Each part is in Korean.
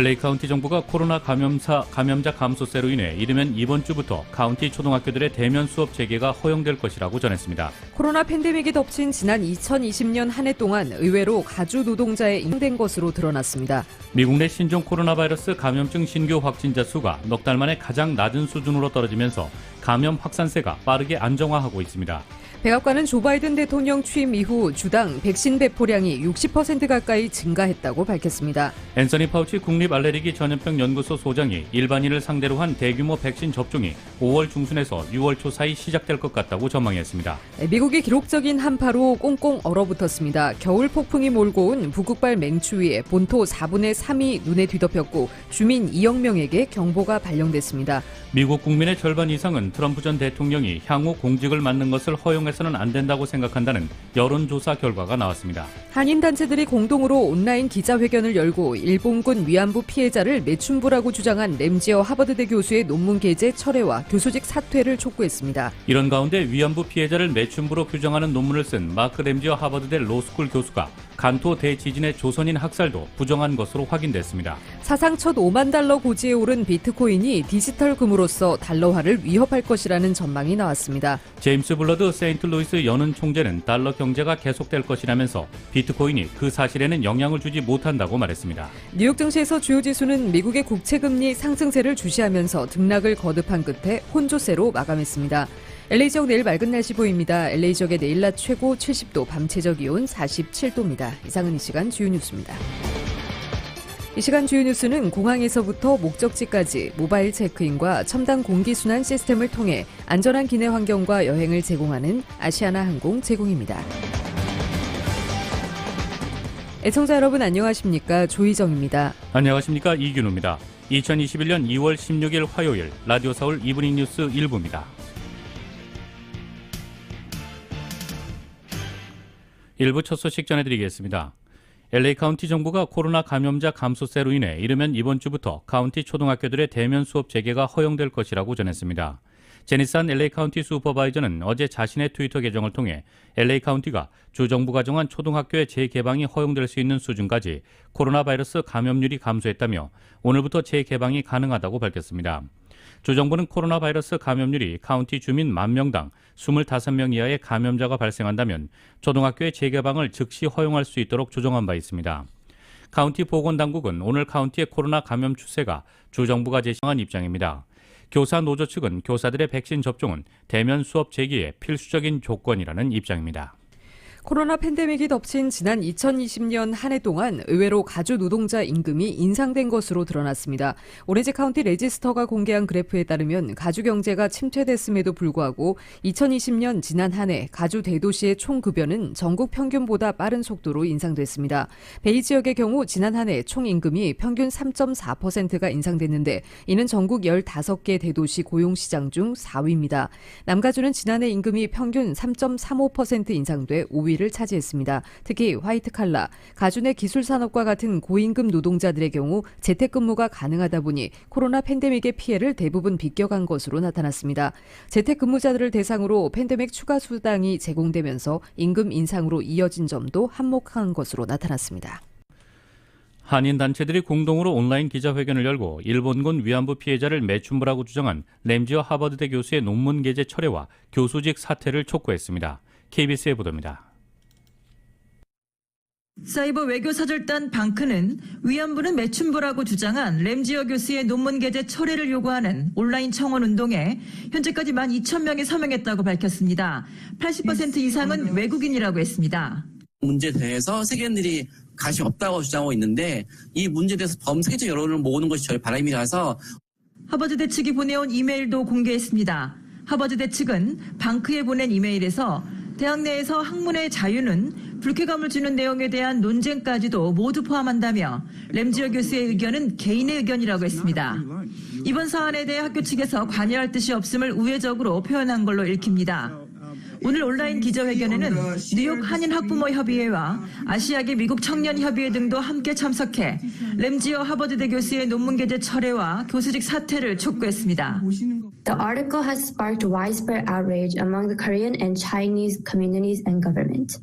LA 카운티 정부가 코로나 감염자 감소세로 인해 이르면 이번 주부터 카운티 초등학교들의 대면 수업 재개가 허용될 것이라고 전했습니다. 코로나 팬데믹이 덮친 지난 2020년 한 해 동안 의외로 가주 노동자에 인된 것으로 드러났습니다. 미국 내 신종 코로나 바이러스 감염증 신규 확진자 수가 넉 달 만에 가장 낮은 수준으로 떨어지면서 감염 확산세가 빠르게 안정화하고 있습니다. 백악관은 조 바이든 대통령 취임 이후 주당 백신 배포량이 60% 가까이 증가했다고 밝혔습니다. 앤서니 파우치 국립알레르기 전염병 연구소 소장이 일반인을 상대로 한 대규모 백신 접종이 5월 중순에서 6월 초 사이 시작될 것 같다고 전망했습니다. 미국이 기록적인 한파로 꽁꽁 얼어붙었습니다. 겨울 폭풍이 몰고 온 북극발 맹추위에 본토 4분의 3이 눈에 뒤덮였고 주민 2억 명에게 경보가 발령됐습니다. 미국 국민의 절반 이상은 트럼프 전 대통령이 향후 공직을 맡는 것을 허용해서는 안 된다고 생각한다는 여론조사 결과가 나왔습니다. 한인단체들이 공동으로 온라인 기자회견을 열고 일본군 위안부 피해자를 매춘부라고 주장한 램지어 하버드대 교수의 논문 게재 철회와 교수직 사퇴를 촉구했습니다. 이런 가운데 위안부 피해자를 매춘부로 규정하는 논문을 쓴 마크 램지어 하버드대 로스쿨 교수가 간토 대지진의 조선인 학살도 부정한 것으로 확인됐습니다. 사상 첫 5만 달러 고지에 오른 비트코인이 디지털 금으로서 달러화를 위협할 것이라는 전망이 나왔습니다. 제임스 블러드 세인트루이스 연은 총재는 달러 경제가 계속될 것이라면서 비트코인이 그 사실에는 영향을 주지 못한다고 말했습니다. 뉴욕 증시에서 주요 지수는 미국의 국채금리 상승세를 주시하면서 등락을 거듭한 끝에 혼조세로 마감했습니다. LA 지역 내일 맑은 날씨 보입니다. LA 지역의 내일 낮 최고 70도, 밤 최저 기온 47도입니다. 이상은 이 시간 주요 뉴스입니다. 이 시간 주요 뉴스는 공항에서부터 목적지까지 모바일 체크인과 첨단 공기순환 시스템을 통해 안전한 기내 환경과 여행을 제공하는 아시아나 항공 제공입니다. 애청자 여러분 안녕하십니까? 조희정입니다. 안녕하십니까? 이균우입니다. 2021년 2월 16일 화요일 라디오 서울 이브닝 뉴스 1부입니다. 일부 첫 소식 전해드리겠습니다. LA 카운티 정부가 코로나 감염자 감소세로 인해 이르면 이번 주부터 카운티 초등학교들의 대면 수업 재개가 허용될 것이라고 전했습니다. 제니산 LA 카운티 슈퍼바이저는 어제 자신의 트위터 계정을 통해 LA 카운티가 주 정부가 정한 초등학교의 재개방이 허용될 수 있는 수준까지 코로나 바이러스 감염률이 감소했다며 오늘부터 재개방이 가능하다고 밝혔습니다. 주 정부는 코로나 바이러스 감염률이 카운티 주민 10,000명당 25명 이하의 감염자가 발생한다면 초등학교의 재개방을 즉시 허용할 수 있도록 조정한 바 있습니다. 카운티 보건당국은 오늘 카운티의 코로나 감염 추세가 주 정부가 제시한 입장입니다. 교사 노조 측은 교사들의 백신 접종은 대면 수업 재개의 필수적인 조건이라는 입장입니다. 코로나 팬데믹이 덮친 지난 2020년 한 해 동안 의외로 가주 노동자 임금이 인상된 것으로 드러났습니다. 오렌지 카운티 레지스터가 공개한 그래프에 따르면 가주 경제가 침체됐음에도 불구하고 2020년 지난 한 해 가주 대도시의 총급여는 전국 평균보다 빠른 속도로 인상됐습니다. 베이 지역의 경우 지난 한 해 총임금이 평균 3.4%가 인상됐는데 이는 전국 15개 대도시 고용시장 중 4위입니다. 남가주는 지난해 임금이 평균 3.35% 인상돼 5위를 차지했습니다. 특히 화이트 칼라, 가주 내 기술산업과 같은 고임금 노동자들의 경우 재택근무가 가능하다 보니 코로나 팬데믹의 피해를 대부분 비껴간 것으로 나타났습니다. 재택근무자들을 대상으로 팬데믹 추가 수당이 제공되면서 임금 인상으로 이어진 점도 한몫한 것으로 나타났습니다. 한인단체들이 공동으로 온라인 기자회견을 열고 일본군 위안부 피해자를 매춘부라고 주장한 램지어 하버드대 교수의 논문 게재 철회와 교수직 사퇴를 촉구했습니다. KBS의 보도입니다. 사이버 외교사절단 방크는 위안부는 매춘부라고 주장한 램지어 교수의 논문 게재 철회를 요구하는 온라인 청원 운동에 현재까지 12,000명이 서명했다고 밝혔습니다. 80% 이상은 외국인이라고 했습니다. 문제에 대해서 세계인들이 관심 없다고 주장하고 있는데 이 문제에 대해서 범세계적 여론을 모으는 것이 저희 바람이라서 하버드대 측이 보내온 이메일도 공개했습니다. 하버드대 측은 방크에 보낸 이메일에서 대학 내에서 학문의 자유는 불쾌감을 주는 내용에 대한 논쟁까지도 모두 포함한다며 램지어 교수의 의견은 개인의 의견이라고 했습니다. 이번 사안에 대해 학교 측에서 관여할 뜻이 없음을 우회적으로 표현한 걸로 읽힙니다. 오늘 온라인 기자회견에는 뉴욕 한인학부모협의회와 아시아계 미국 청년협의회 등도 함께 참석해 램지어 하버드대 교수의 논문 게재 철회와 교수직 사퇴를 촉구했습니다. The article has sparked widespread outrage among the Korean and Chinese communities and government.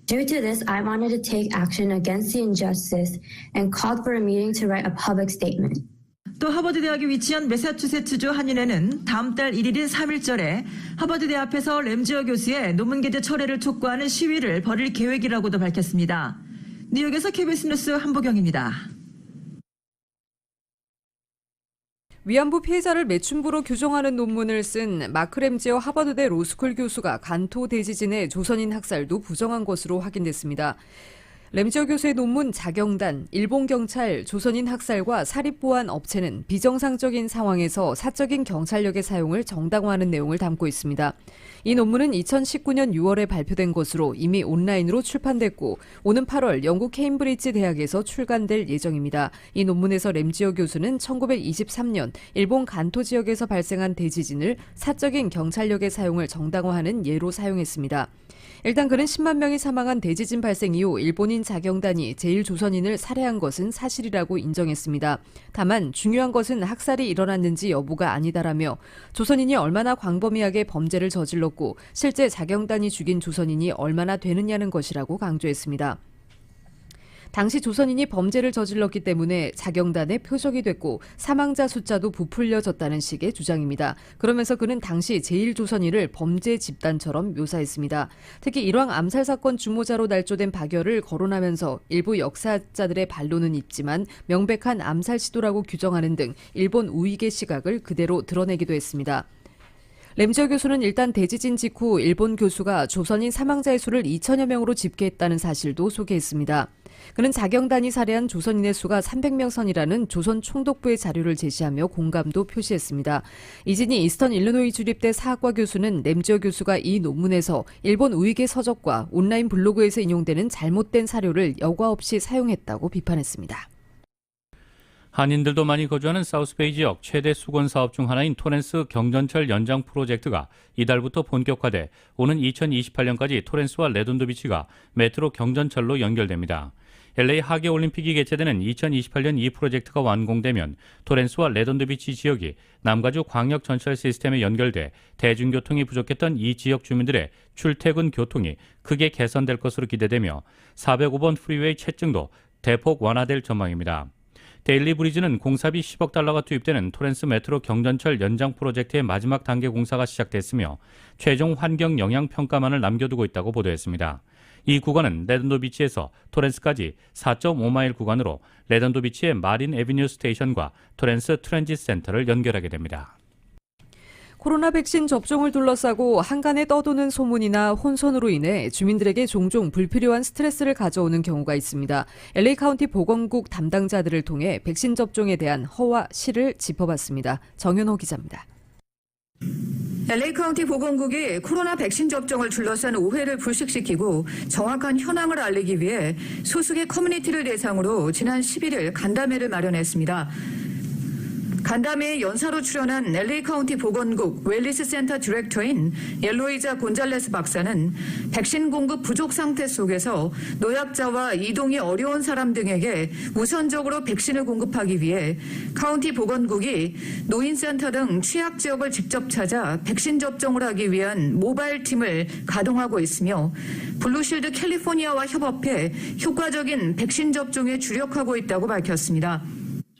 Due to this, I wanted to take action against the injustice and called for a meeting to write a public statement. 또 하버드대학에 위치한 매사추세츠주 한인회는 다음 달 1일인 3.1절에 하버드대 앞에서 램지어 교수의 논문 게재 철회를 촉구하는 시위를 벌일 계획이라고도 밝혔습니다. 뉴욕에서 KBS 뉴스 한보경입니다. 위안부 피해자를 매춘부로 규정하는 논문을 쓴 마크 램지어 하버드대 로스쿨 교수가 간토 대지진의 조선인 학살도 부정한 것으로 확인됐습니다. 램지어 교수의 논문 자경단, 일본 경찰 조선인 학살과 사립보안 업체는 비정상적인 상황에서 사적인 경찰력의 사용을 정당화하는 내용을 담고 있습니다. 이 논문은 2019년 6월에 발표된 것으로 이미 온라인으로 출판됐고 오는 8월 영국 케임브리지 대학에서 출간될 예정입니다. 이 논문에서 램지어 교수는 1923년 일본 간토 지역에서 발생한 대지진을 사적인 경찰력의 사용을 정당화하는 예로 사용했습니다. 일단 그는 10만 명이 사망한 대지진 발생 이후 일본인 자경단이 제1조선인을 살해한 것은 사실이라고 인정했습니다. 다만 중요한 것은 학살이 일어났는지 여부가 아니다라며 조선인이 얼마나 광범위하게 범죄를 저질렀고 실제 자경단이 죽인 조선인이 얼마나 되느냐는 것이라고 강조했습니다. 당시 조선인이 범죄를 저질렀기 때문에 자경단의 표적이 됐고 사망자 숫자도 부풀려졌다는 식의 주장입니다. 그러면서 그는 당시 제1조선인을 범죄 집단처럼 묘사했습니다. 특히 일왕 암살 사건 주모자로 날조된 박열을 거론하면서 일부 역사자들의 반론은 있지만 명백한 암살 시도라고 규정하는 등 일본 우익의 시각을 그대로 드러내기도 했습니다. 램지어 교수는 일단 대지진 직후 일본 교수가 조선인 사망자의 수를 2천여 명으로 집계했다는 사실도 소개했습니다. 그는 자경단이 살해한 조선인의 수가 300명 선이라는 조선 총독부의 자료를 제시하며 공감도 표시했습니다. 이진희 이스턴 일리노이 주립대 사학과 교수는 램지어 교수가 이 논문에서 일본 우익의 서적과 온라인 블로그에서 인용되는 잘못된 사료를 여과 없이 사용했다고 비판했습니다. 한인들도 많이 거주하는 사우스베이 지역 최대 수건 사업 중 하나인 토렌스 경전철 연장 프로젝트가 이달부터 본격화돼 오는 2028년까지 토렌스와 레돈드 비치가 메트로 경전철로 연결됩니다. LA 하계올림픽이 개최되는 2028년 이 프로젝트가 완공되면 토렌스와 레돈드 비치 지역이 남가주 광역 전철 시스템에 연결돼 대중교통이 부족했던 이 지역 주민들의 출퇴근 교통이 크게 개선될 것으로 기대되며 405번 프리웨이 체증도 대폭 완화될 전망입니다. 데일리 브리즈는 공사비 10억 달러가 투입되는 토렌스 메트로 경전철 연장 프로젝트의 마지막 단계 공사가 시작됐으며 최종 환경 영향 평가만을 남겨두고 있다고 보도했습니다. 이 구간은 레던도 비치에서 토렌스까지 4.5마일 구간으로 레던도 비치의 마린 에비뉴 스테이션과 토렌스 트랜짓 센터를 연결하게 됩니다. 코로나 백신 접종을 둘러싸고 한간에 떠도는 소문이나 혼선으로 인해 주민들에게 종종 불필요한 스트레스를 가져오는 경우가 있습니다. LA 카운티 보건국 담당자들을 통해 백신 접종에 대한 허와 실을 짚어봤습니다. 정현호 기자입니다. LA 카운티 보건국이 코로나 백신 접종을 둘러싼 오해를 불식시키고 정확한 현황을 알리기 위해 소수의 커뮤니티를 대상으로 지난 11일 간담회를 마련했습니다. 간담회에 연사로 출연한 LA 카운티 보건국 웰리스 센터 디렉터인 엘로이자 곤잘레스 박사는 백신 공급 부족 상태 속에서 노약자와 이동이 어려운 사람 등에게 우선적으로 백신을 공급하기 위해 카운티 보건국이 노인센터 등 취약 지역을 직접 찾아 백신 접종을 하기 위한 모바일 팀을 가동하고 있으며 블루실드 캘리포니아와 협업해 효과적인 백신 접종에 주력하고 있다고 밝혔습니다.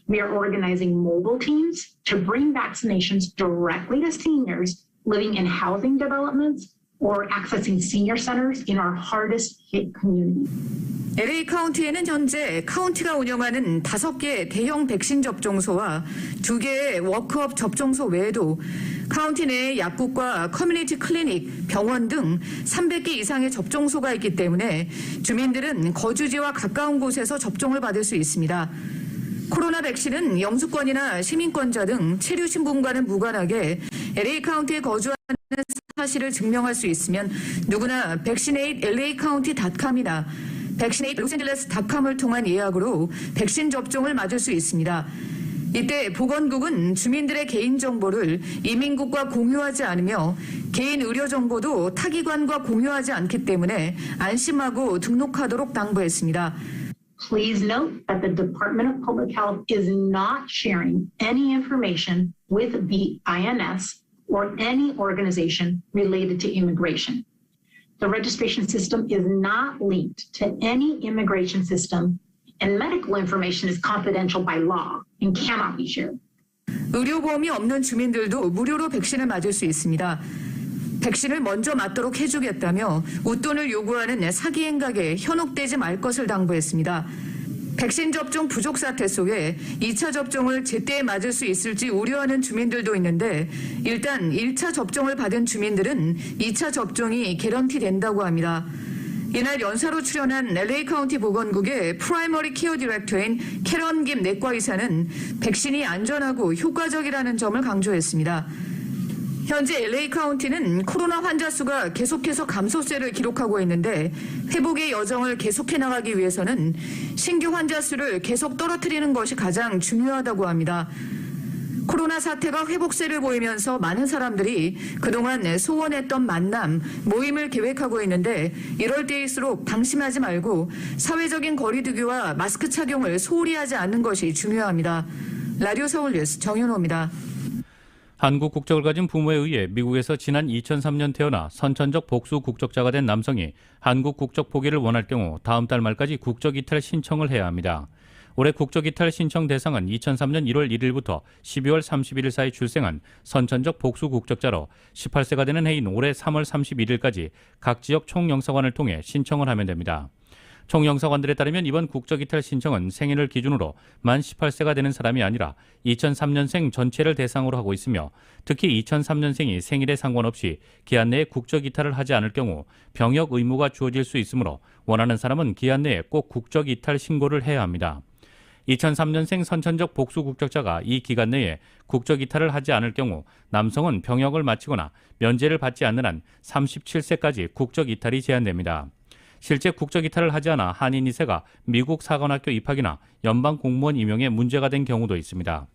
We are organizing mobile teams to bring vaccinations directly to seniors living in housing developments or accessing senior centers in our hardest hit communities. LA 카운티에는 현재 카운티가 운영하는 5개 대형 백신 접종소와 2개의 워크업 접종소 외에도 카운티 내에 약국과 커뮤니티 클리닉, 병원 등 300개 이상의 접종소가 있기 때문에 주민들은 거주지와 가까운 곳에서 접종을 받을 수 있습니다. 코로나 백신은 영주권이나 시민권자 등 체류 신분과는 무관하게 LA 카운티에 거주하는 사실을 증명할 수 있으면 누구나 vaccinateLAcounty.com이나 vaccinateLosAngeles.com을 통한 예약으로 백신 접종을 맞을 수 있습니다. 이때 보건국은 주민들의 개인정보를 이민국과 공유하지 않으며 개인 의료정보도 타기관과 공유하지 않기 때문에 안심하고 등록하도록 당부했습니다. Please note that the Department of Public Health is not sharing any information with the INS or any organization related to immigration. The registration system is not linked to any immigration system, and medical information is confidential by law and cannot be shared. 의료보험이 없는 주민들도 무료로 백신을 맞을 수 있습니다. 백신을 먼저 맞도록 해주겠다며 웃돈을 요구하는 사기 행각에 현혹되지 말 것을 당부했습니다. 백신 접종 부족 사태 속에 2차 접종을 제때 맞을 수 있을지 우려하는 주민들도 있는데 일단 1차 접종을 받은 주민들은 2차 접종이 개런티 된다고 합니다. 이날 연사로 출연한 LA 카운티 보건국의 프라이머리 케어 디렉터인 캐런 김 내과 의사는 백신이 안전하고 효과적이라는 점을 강조했습니다. 현재 LA 카운티는 코로나 환자 수가 계속해서 감소세를 기록하고 있는데 회복의 여정을 계속해 나가기 위해서는 신규 환자 수를 계속 떨어뜨리는 것이 가장 중요하다고 합니다. 코로나 사태가 회복세를 보이면서 많은 사람들이 그동안 소원했던 만남, 모임을 계획하고 있는데 이럴 때일수록 방심하지 말고 사회적인 거리두기와 마스크 착용을 소홀히 하지 않는 것이 중요합니다. 라디오 서울 뉴스 정윤호입니다. 한국 국적을 가진 부모에 의해 미국에서 지난 2003년 태어나 선천적 복수 국적자가 된 남성이 한국 국적 포기를 원할 경우 다음 달 말까지 국적 이탈 신청을 해야 합니다. 올해 국적 이탈 신청 대상은 2003년 1월 1일부터 12월 31일 사이 출생한 선천적 복수 국적자로 18세가 되는 해인 올해 3월 31일까지 각 지역 총영사관을 통해 신청을 하면 됩니다. 총영사관들에 따르면 이번 국적 이탈 신청은 생일을 기준으로 만 18세가 되는 사람이 아니라 2003년생 전체를 대상으로 하고 있으며 특히 2003년생이 생일에 상관없이 기한 내에 국적 이탈을 하지 않을 경우 병역 의무가 주어질 수 있으므로 원하는 사람은 기한 내에 꼭 국적 이탈 신고를 해야 합니다. 2003년생 선천적 복수 국적자가 이 기간 내에 국적 이탈을 하지 않을 경우 남성은 병역을 마치거나 면제를 받지 않는 한 37세까지 국적 이탈이 제한됩니다. 실제 국적 이탈을 하지 않아 한인 2세가 미국 사관학교 입학이나 연방 공무원 임용에 문제가 된 경우도 있습니다.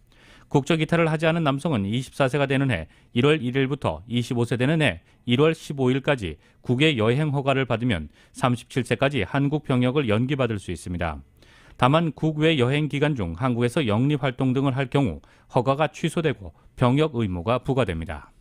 국적 이탈을 하지 않은 남성은 24세가 되는 해 1월 1일부터 25세 되는 해 1월 15일까지 국외 여행 허가를 받으면 37세까지 한국 병역을 연기받을 수 있습니다. 다만 국외 여행 기간 중 한국에서 영리활동 등을 할 경우 허가가 취소되고 병역 의무가 부과됩니다.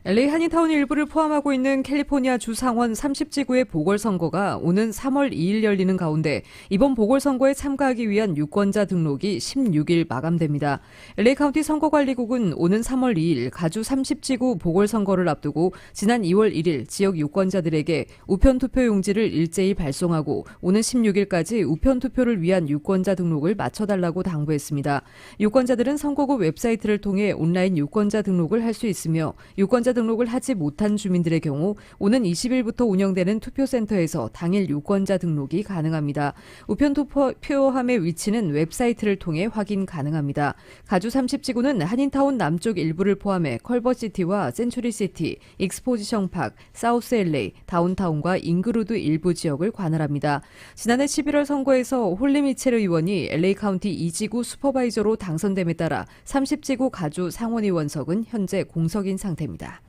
LA 한인타운 일부를 포함하고 있는 캘리포니아 주 상원 30지구의 보궐선거가 오는 3월 2일 열리는 가운데 이번 보궐선거에 참가하기 위한 유권자 등록이 16일 마감됩니다. LA 카운티 선거관리국은 오는 3월 2일 가주 30지구 보궐선거를 앞두고 지난 2월 1일 지역 유권자들에게 우편투표 용지를 일제히 발송하고 오는 16일까지 우편투표를 위한 유권자 등록을 마쳐달라고 당부했습니다. 유권자들은 선거구 웹사이트를 통해 온라인 유권자 등록을 할 수 있으며 유권자 등록을 하지 못한 주민들의 경우 오는 20일부터 운영되는 투표센터에서 당일 유권자 등록이 가능합니다. 우편 투표함의 위치는 웹사이트를 통해 확인 가능합니다. 가주 30지구는 한인타운 남쪽 일부를 포함해 컬버시티와 센츄리시티, 익스포지션 파크, 사우스 LA, 다운타운과 잉그루드 일부 지역을 관할합니다. 지난해 11월 선거에서 홀리 미첼 의원이 LA 카운티 2지구 슈퍼바이저로 당선됨에 따라 30지구 가주 상원의원석은 현재 공석인 상태입니다.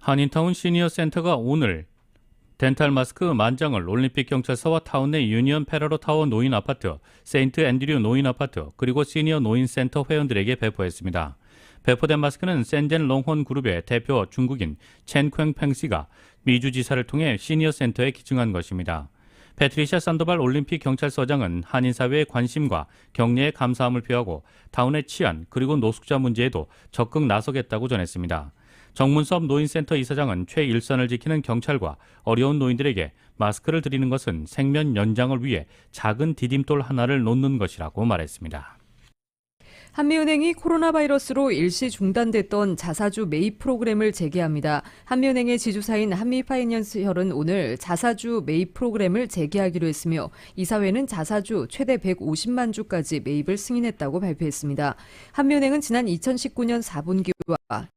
한인타운 시니어 센터가 오늘 덴탈 마스크 만장을 올림픽 경찰서와 타운 내 유니언 페라로 타워 노인 아파트, 세인트 앤드류 노인 아파트, 그리고 시니어 노인 센터 회원들에게 배포했습니다. 배포된 마스크는 센젠 롱혼 그룹의 대표 중국인 첸 퀭팽씨가 미주 지사를 통해 시니어 센터에 기증한 것입니다. 패트리샤 산도발 올림픽 경찰서장은 한인사회의 관심과 격려에 감사함을 표하고 타운의 치안 그리고 노숙자 문제에도 적극 나서겠다고 전했습니다. 정문섭 노인센터 이사장은 최일선을 지키는 경찰과 어려운 노인들에게 마스크를 드리는 것은 생면 연장을 위해 작은 디딤돌 하나를 놓는 것이라고 말했습니다. 한미은행이 코로나 바이러스로 일시 중단됐던 자사주 매입 프로그램을 재개합니다. 한미은행의 지주사인 한미파이낸셜은 오늘 자사주 매입 프로그램을 재개하기로 했으며 이사회는 자사주 최대 150만 주까지 매입을 승인했다고 발표했습니다. 한미은행은 지난 2019년 4분기와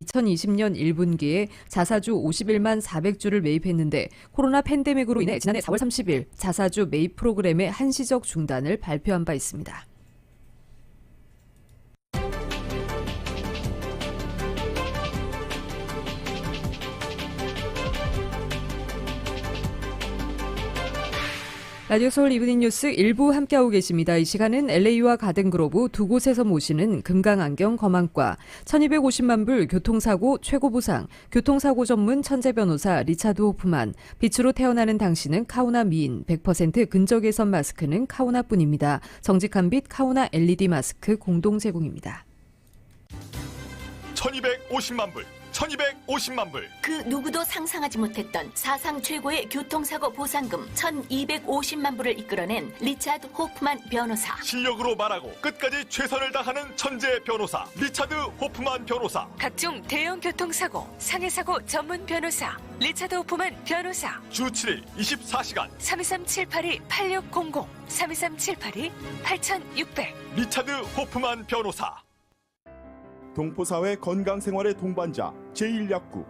2020년 1분기에 자사주 51만 400주를 매입했는데 코로나 팬데믹으로 인해 지난해 4월 30일 자사주 매입 프로그램의 한시적 중단을 발표한 바 있습니다. 라디오 서울 이브닝 뉴스 일부 함께하고 계십니다. 이 시간은 LA와 가든그로브 두 곳에서 모시는 금강안경 검안과 1250만 불 교통사고 최고 보상, 교통사고 전문 천재 변호사 리차드 호프만, 빛으로 태어나는 당신은 카우나 미인, 100% 근적외선 마스크는 카우나뿐입니다. 정직한 빛 카우나 LED 마스크 공동 제공입니다. 1250만 불, 1250만 불. 그 누구도 상상하지 못했던 사상 최고의 교통사고 보상금 1250만 불을 이끌어낸 리차드 호프만 변호사. 실력으로 말하고 끝까지 최선을 다하는 천재 변호사 리차드 호프만 변호사. 각종 대형 교통사고, 상해사고 전문 변호사 리차드 호프만 변호사. 주 7일 24시간 323-782-8600 323-782-8600 리차드 호프만 변호사. 동포사회 건강생활의 동반자 제1약국.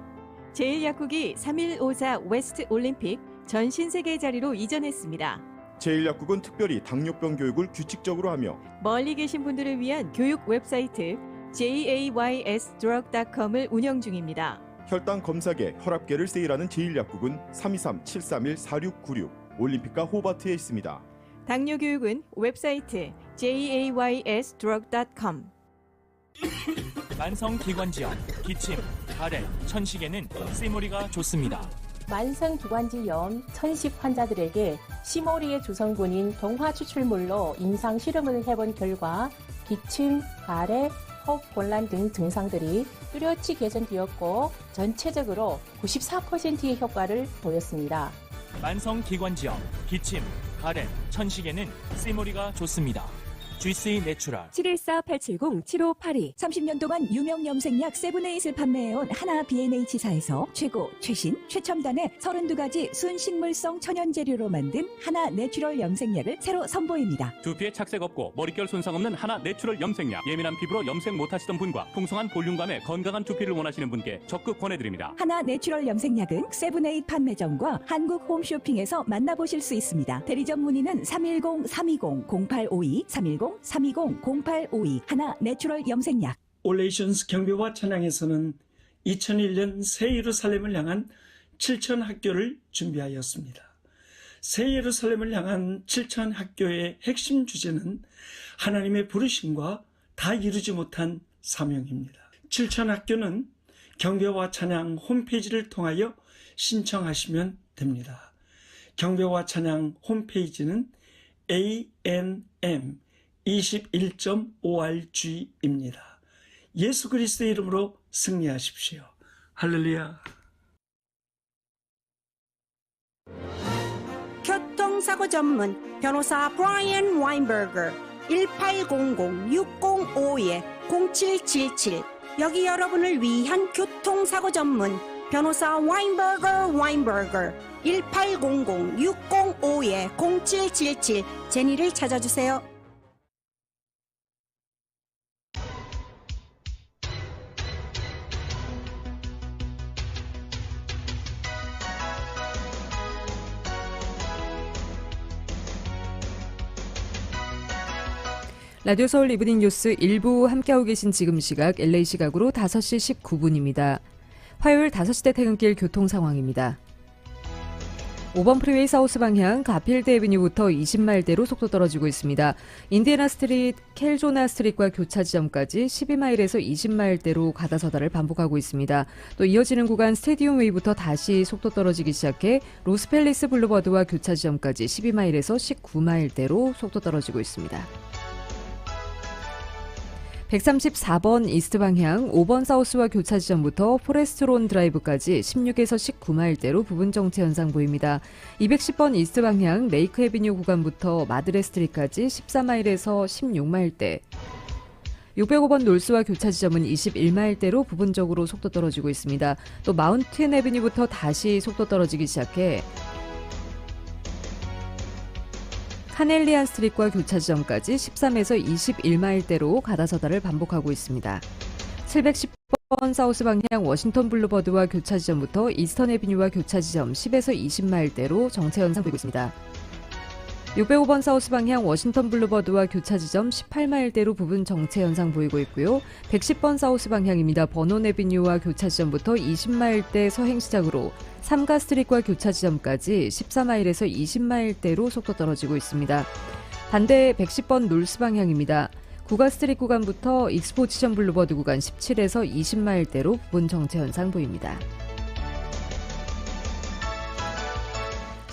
제1약국이 3.154 웨스트 올림픽 전 신세계 자리로 이전했습니다. 제1약국은 특별히 당뇨병 교육을 규칙적으로 하며 멀리 계신 분들을 위한 교육 웹사이트 jaysdrug.com을 운영 중입니다. 혈당 검사계, 혈압계를 세일하는 제1약국은 323-731-4696 올림픽과 호바트에 있습니다. 당뇨 교육은 웹사이트 jaysdrug.com. 만성기관지염, 기침, 가래, 천식에는 시모리가 좋습니다. 만성기관지염, 천식 환자들에게 시모리의 주성분인 동화 추출물로 임상 실험을 해본 결과 기침, 가래, 호흡 곤란 등 증상들이 뚜렷이 개선되었고 전체적으로 94%의 효과를 보였습니다. 만성기관지염, 기침, 가래, 천식에는 시모리가 좋습니다. GC 내추럴 714-870-7582 30년 동안 유명 염색약 세븐에잇을 판매해온 하나 B&H사에서 최고, 최신, 최첨단의 32가지 순식물성 천연 재료로 만든 하나 내추럴 염색약을 새로 선보입니다. 두피에 착색 없고 머릿결 손상 없는 하나 내추럴 염색약. 예민한 피부로 염색 못하시던 분과 풍성한 볼륨감에 건강한 두피를 원하시는 분께 적극 권해드립니다. 하나 내추럴 염색약은 세븐에잇 판매점과 한국 홈쇼핑에서 만나보실 수 있습니다. 대리점 문의는 310-320-0852 310-320-0852 하나 내추럴 염색약. 올레이션스 경배와 찬양에서는 2001년 새 예루살렘을 향한 7천 학교를 준비하였습니다. 새 예루살렘을 향한 7천 학교의 핵심 주제는 하나님의 부르심과 다 이루지 못한 사명입니다. 7천 학교는 경배와 찬양 홈페이지를 통하여 신청하시면 됩니다. 경배와 찬양 홈페이지는 ANM21.org입니다. 예수 그리스도의 이름으로 승리하십시오. 할렐루야. 교통사고 전문 변호사 브라이언 와인버거 1800-605-0777 여기 여러분을 위한 교통사고 전문 변호사 와인버거 1800-605-0777 제니를 찾아주세요. 라디오 서울 이브닝 뉴스 일부 함께하고 계신 지금 시각 LA 시각으로 5시 19분입니다. 화요일 5시대 퇴근길 교통 상황입니다. 5번 프리웨이 사우스 방향 가필드 애비뉴부터 20마일대로 속도 떨어지고 있습니다. 인디애나 스트릿, 켈조나 스트릿과 교차 지점까지 12마일에서 20마일대로 가다서다를 반복하고 있습니다. 또 이어지는 구간 스테디움 웨이부터 다시 속도 떨어지기 시작해 로스펠리스 블루버드와 교차 지점까지 12마일에서 19마일대로 속도 떨어지고 있습니다. 134번 이스트 방향 5번 사우스와 교차 지점부터 포레스트론 드라이브까지 16에서 19마일대로 부분 정체 현상 보입니다. 210번 이스트 방향 레이크 애비뉴 구간부터 마드레 스트리트까지 14마일에서 16마일대. 605번 놀스와 교차 지점은 21마일대로 부분적으로 속도 떨어지고 있습니다. 또 마운틴 애비뉴부터 다시 속도 떨어지기 시작해 카넬리안 스트릿과 교차 지점까지 13에서 21마일대로 가다서다를 반복하고 있습니다. 710번 사우스 방향 워싱턴 블루버드와 교차 지점부터 이스턴 애비뉴와 교차 지점 10에서 20마일대로 정체 현상 보이고 있습니다. 605번 사우스 방향 워싱턴 블루버드와 교차 지점 18마일대로 부분 정체 현상 보이고 있고요. 110번 사우스 방향입니다. 버논 에비뉴와 교차 지점부터 20마일대 서행 시작으로 3가 스트릿과 교차 지점까지 14마일에서 20마일대로 속도 떨어지고 있습니다. 반대 110번 놀스 방향입니다. 9가 스트릿 구간부터 익스포 지점 블루버드 구간 17에서 20마일대로 부분 정체 현상 보입니다.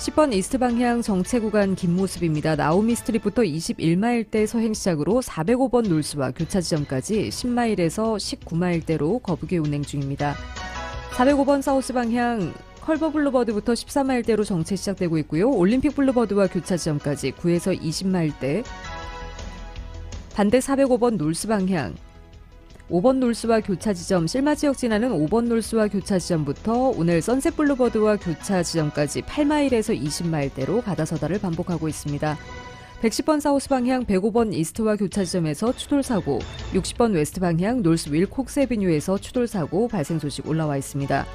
10번 이스트 방향 정체 구간 긴 모습입니다. 나오미 스트릿부터 21마일대 서행 시작으로 405번 놀스와 교차 지점까지 10마일에서 19마일대로 거북이 운행 중입니다. 405번 사우스 방향 컬버 블루버드부터 14마일대로 정체 시작되고 있고요. 올림픽 블루버드와 교차 지점까지 9에서 20마일대. 반대 405번 놀스 방향 5번 놀스와 교차 지점 실마 지역 지나는 5번 놀스와 교차 지점부터 오늘 선셋 블루버드와 교차 지점까지 8마일에서 20마일대로 가다서다를 반복하고 있습니다. 110번 사우스 방향 105번 이스트와 교차 지점에서 추돌 사고, 60번 웨스트 방향 놀스 윌콕스 애비뉴에서 추돌 사고 발생 소식 올라와 있습니다.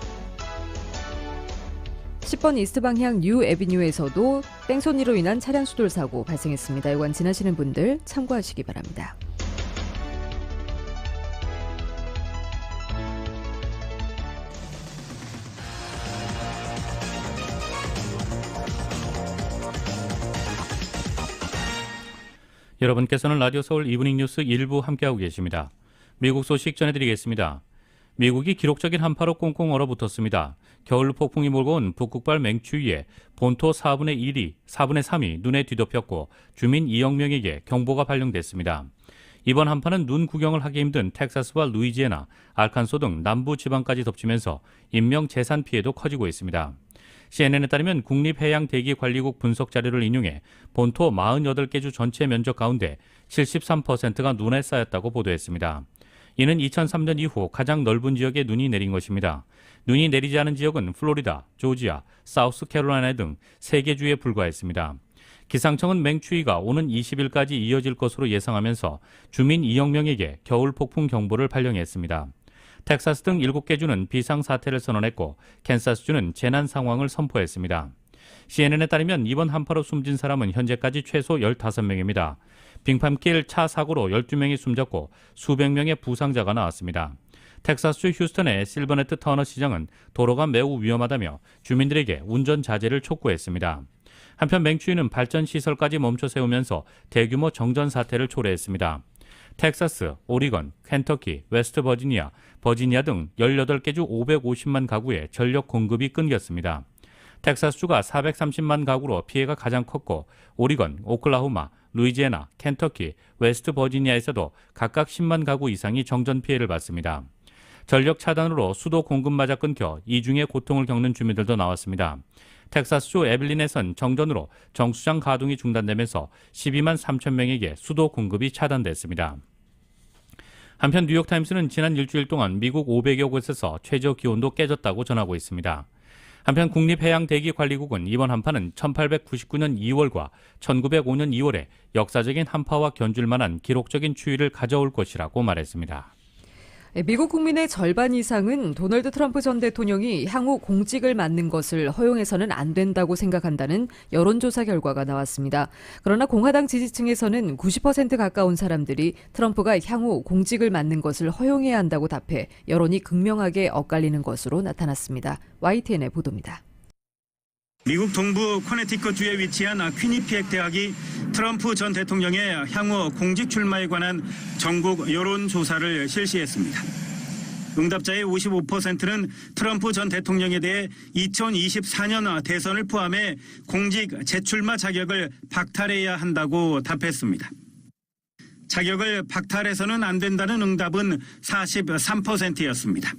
10번 이스트 방향 뉴 애비뉴에서도 뺑소니로 인한 차량 추돌 사고 발생했습니다. 이건 지나시는 분들 참고하시기 바랍니다. 여러분께서는 라디오 서울 이브닝 뉴스 일부 함께하고 계십니다. 미국 소식 전해드리겠습니다. 미국이 기록적인 한파로 꽁꽁 얼어붙었습니다. 겨울 폭풍이 몰고 온 북극발 맹추위에 본토 4분의 3이 눈에 뒤덮였고 주민 2억 명에게 경보가 발령됐습니다. 이번 한파는 눈 구경을 하기 힘든 텍사스와 루이지애나, 알칸소 등 남부 지방까지 덮치면서 인명 재산 피해도 커지고 있습니다. CNN에 따르면 국립해양대기관리국 분석 자료를 인용해 본토 48개 주 전체 면적 가운데 73%가 눈에 쌓였다고 보도했습니다. 이는 2003년 이후 가장 넓은 지역에 눈이 내린 것입니다. 눈이 내리지 않은 지역은 플로리다, 조지아, 사우스캐롤라이나 등 3개 주에 불과했습니다. 기상청은 맹추위가 오는 20일까지 이어질 것으로 예상하면서 주민 2억 명에게 겨울 폭풍 경보를 발령했습니다. 텍사스 등 7개 주는 비상사태를 선언했고 캔사스주는 재난 상황을 선포했습니다. CNN에 따르면 이번 한파로 숨진 사람은 현재까지 최소 15명입니다. 빙판길 차 사고로 12명이 숨졌고 수백 명의 부상자가 나왔습니다. 텍사스주 휴스턴의 실버네트 터너 시장은 도로가 매우 위험하다며 주민들에게 운전 자제를 촉구했습니다. 한편 맹추위는 발전시설까지 멈춰 세우면서 대규모 정전 사태를 초래했습니다. 텍사스, 오리건, 켄터키, 웨스트 버지니아, 버지니아 등 18개 주 550만 가구에 전력 공급이 끊겼습니다. 텍사스주가 430만 가구로 피해가 가장 컸고 오리건, 오클라호마, 루이지애나, 켄터키, 웨스트 버지니아에서도 각각 10만 가구 이상이 정전 피해를 봤습니다. 전력 차단으로 수도 공급마저 끊겨 이중의 고통을 겪는 주민들도 나왔습니다. 텍사스주 에빌린에선 정전으로 정수장 가동이 중단되면서 12만 3천 명에게 수도 공급이 차단됐습니다. 한편 뉴욕타임스는 지난 일주일 동안 미국 500여 곳에서 최저 기온도 깨졌다고 전하고 있습니다. 한편 국립해양대기관리국은 이번 한파는 1899년 2월과 1905년 2월에 역사적인 한파와 견줄 만한 기록적인 추위를 가져올 것이라고 말했습니다. 미국 국민의 절반 이상은 도널드 트럼프 전 대통령이 향후 공직을 맡는 것을 허용해서는 안 된다고 생각한다는 여론조사 결과가 나왔습니다. 그러나 공화당 지지층에서는 90% 가까운 사람들이 트럼프가 향후 공직을 맡는 것을 허용해야 한다고 답해 여론이 극명하게 엇갈리는 것으로 나타났습니다. YTN의 보도입니다. 미국 동부 코네티컷주에 위치한 퀴니피액 대학이 트럼프 전 대통령의 향후 공직 출마에 관한 전국 여론조사를 실시했습니다. 응답자의 55%는 트럼프 전 대통령에 대해 2024년 대선을 포함해 공직 재출마 자격을 박탈해야 한다고 답했습니다. 자격을 박탈해서는 안 된다는 응답은 43%였습니다.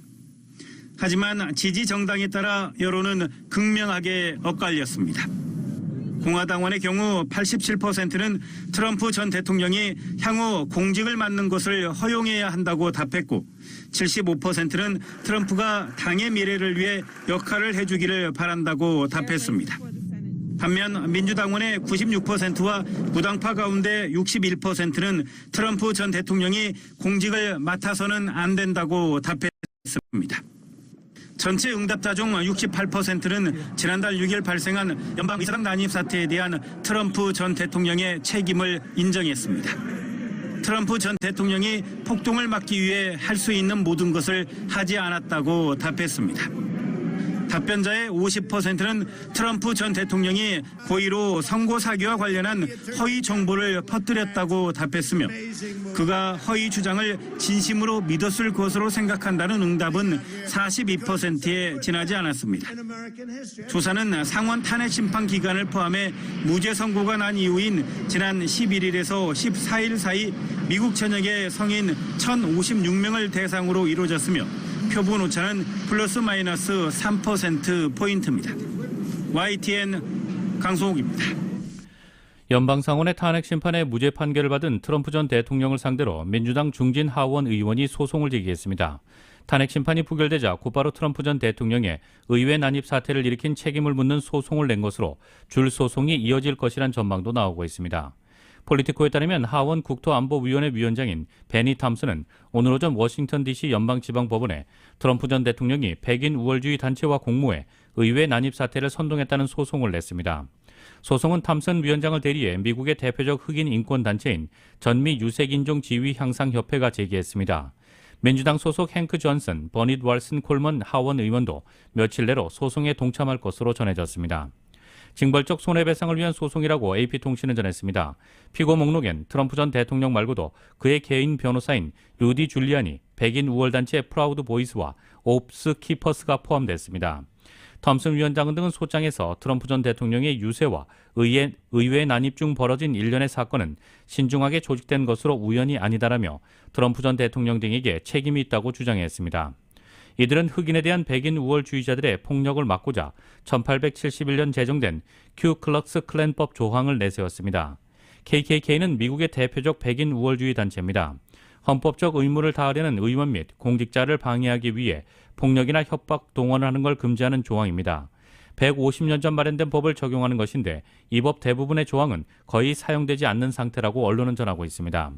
하지만 지지 정당에 따라 여론은 극명하게 엇갈렸습니다. 공화당원의 경우 87%는 트럼프 전 대통령이 향후 공직을 맡는 것을 허용해야 한다고 답했고 75%는 트럼프가 당의 미래를 위해 역할을 해주기를 바란다고 답했습니다. 반면 민주당원의 96%와 무당파 가운데 61%는 트럼프 전 대통령이 공직을 맡아서는 안 된다고 답했습니다. 전체 응답자 중 68%는 지난달 6일 발생한 연방의사당 난입 사태에 대한 트럼프 전 대통령의 책임을 인정했습니다. 트럼프 전 대통령이 폭동을 막기 위해 할 수 있는 모든 것을 하지 않았다고 답했습니다. 답변자의 50%는 트럼프 전 대통령이 고의로 선거 사기와 관련한 허위 정보를 퍼뜨렸다고 답했으며 그가 허위 주장을 진심으로 믿었을 것으로 생각한다는 응답은 42%에 지나지 않았습니다. 조사는 상원 탄핵 심판 기간을 포함해 무죄 선고가 난 이후인 지난 11일에서 14일 사이 미국 전역의 성인 1,056명을 대상으로 이루어졌으며 표본 오차는 플러스 마이너스 3%포인트입니다. YTN 강성욱입니다. 연방상원의 탄핵 심판에 무죄 판결을 받은 트럼프 전 대통령을 상대로 민주당 중진 하원 의원이 소송을 제기했습니다. 탄핵 심판이 부결되자 곧바로 트럼프 전 대통령의 의회 난입 사태를 일으킨 책임을 묻는 소송을 낸 것으로 줄 소송이 이어질 것이란 전망도 나오고 있습니다. 폴리티코에 따르면 하원 국토안보위원회 위원장인 베니 탐슨은 오늘 오전 워싱턴 DC 연방지방법원에 트럼프 전 대통령이 백인 우월주의 단체와 공모해 의회 난입 사태를 선동했다는 소송을 냈습니다. 소송은 탐슨 위원장을 대리해 미국의 대표적 흑인 인권단체인 전미 유색인종 지위 향상 협회가 제기했습니다. 민주당 소속 행크 존슨, 버닛 왈슨 콜먼 하원 의원도 며칠 내로 소송에 동참할 것으로 전해졌습니다. 징벌적 손해배상을 위한 소송이라고 AP통신은 전했습니다. 피고 목록엔 트럼프 전 대통령 말고도 그의 개인 변호사인 루디 줄리안이 백인 우월단체 프라우드 보이스와 옵스 키퍼스가 포함됐습니다. 톰슨 위원장 등은 소장에서 트럼프 전 대통령의 유세와 의회 난입 중 벌어진 일련의 사건은 신중하게 조직된 것으로 우연이 아니다라며 트럼프 전 대통령 등에게 책임이 있다고 주장했습니다. 이들은 흑인에 대한 백인 우월주의자들의 폭력을 막고자 1871년 제정된 큐클럭스 클랜법 조항을 내세웠습니다. KKK는 미국의 대표적 백인 우월주의 단체입니다. 헌법적 의무를 다하려는 의원 및 공직자를 방해하기 위해 폭력이나 협박 동원을 하는 걸 금지하는 조항입니다. 150년 전 마련된 법을 적용하는 것인데 이 법 대부분의 조항은 거의 사용되지 않는 상태라고 언론은 전하고 있습니다.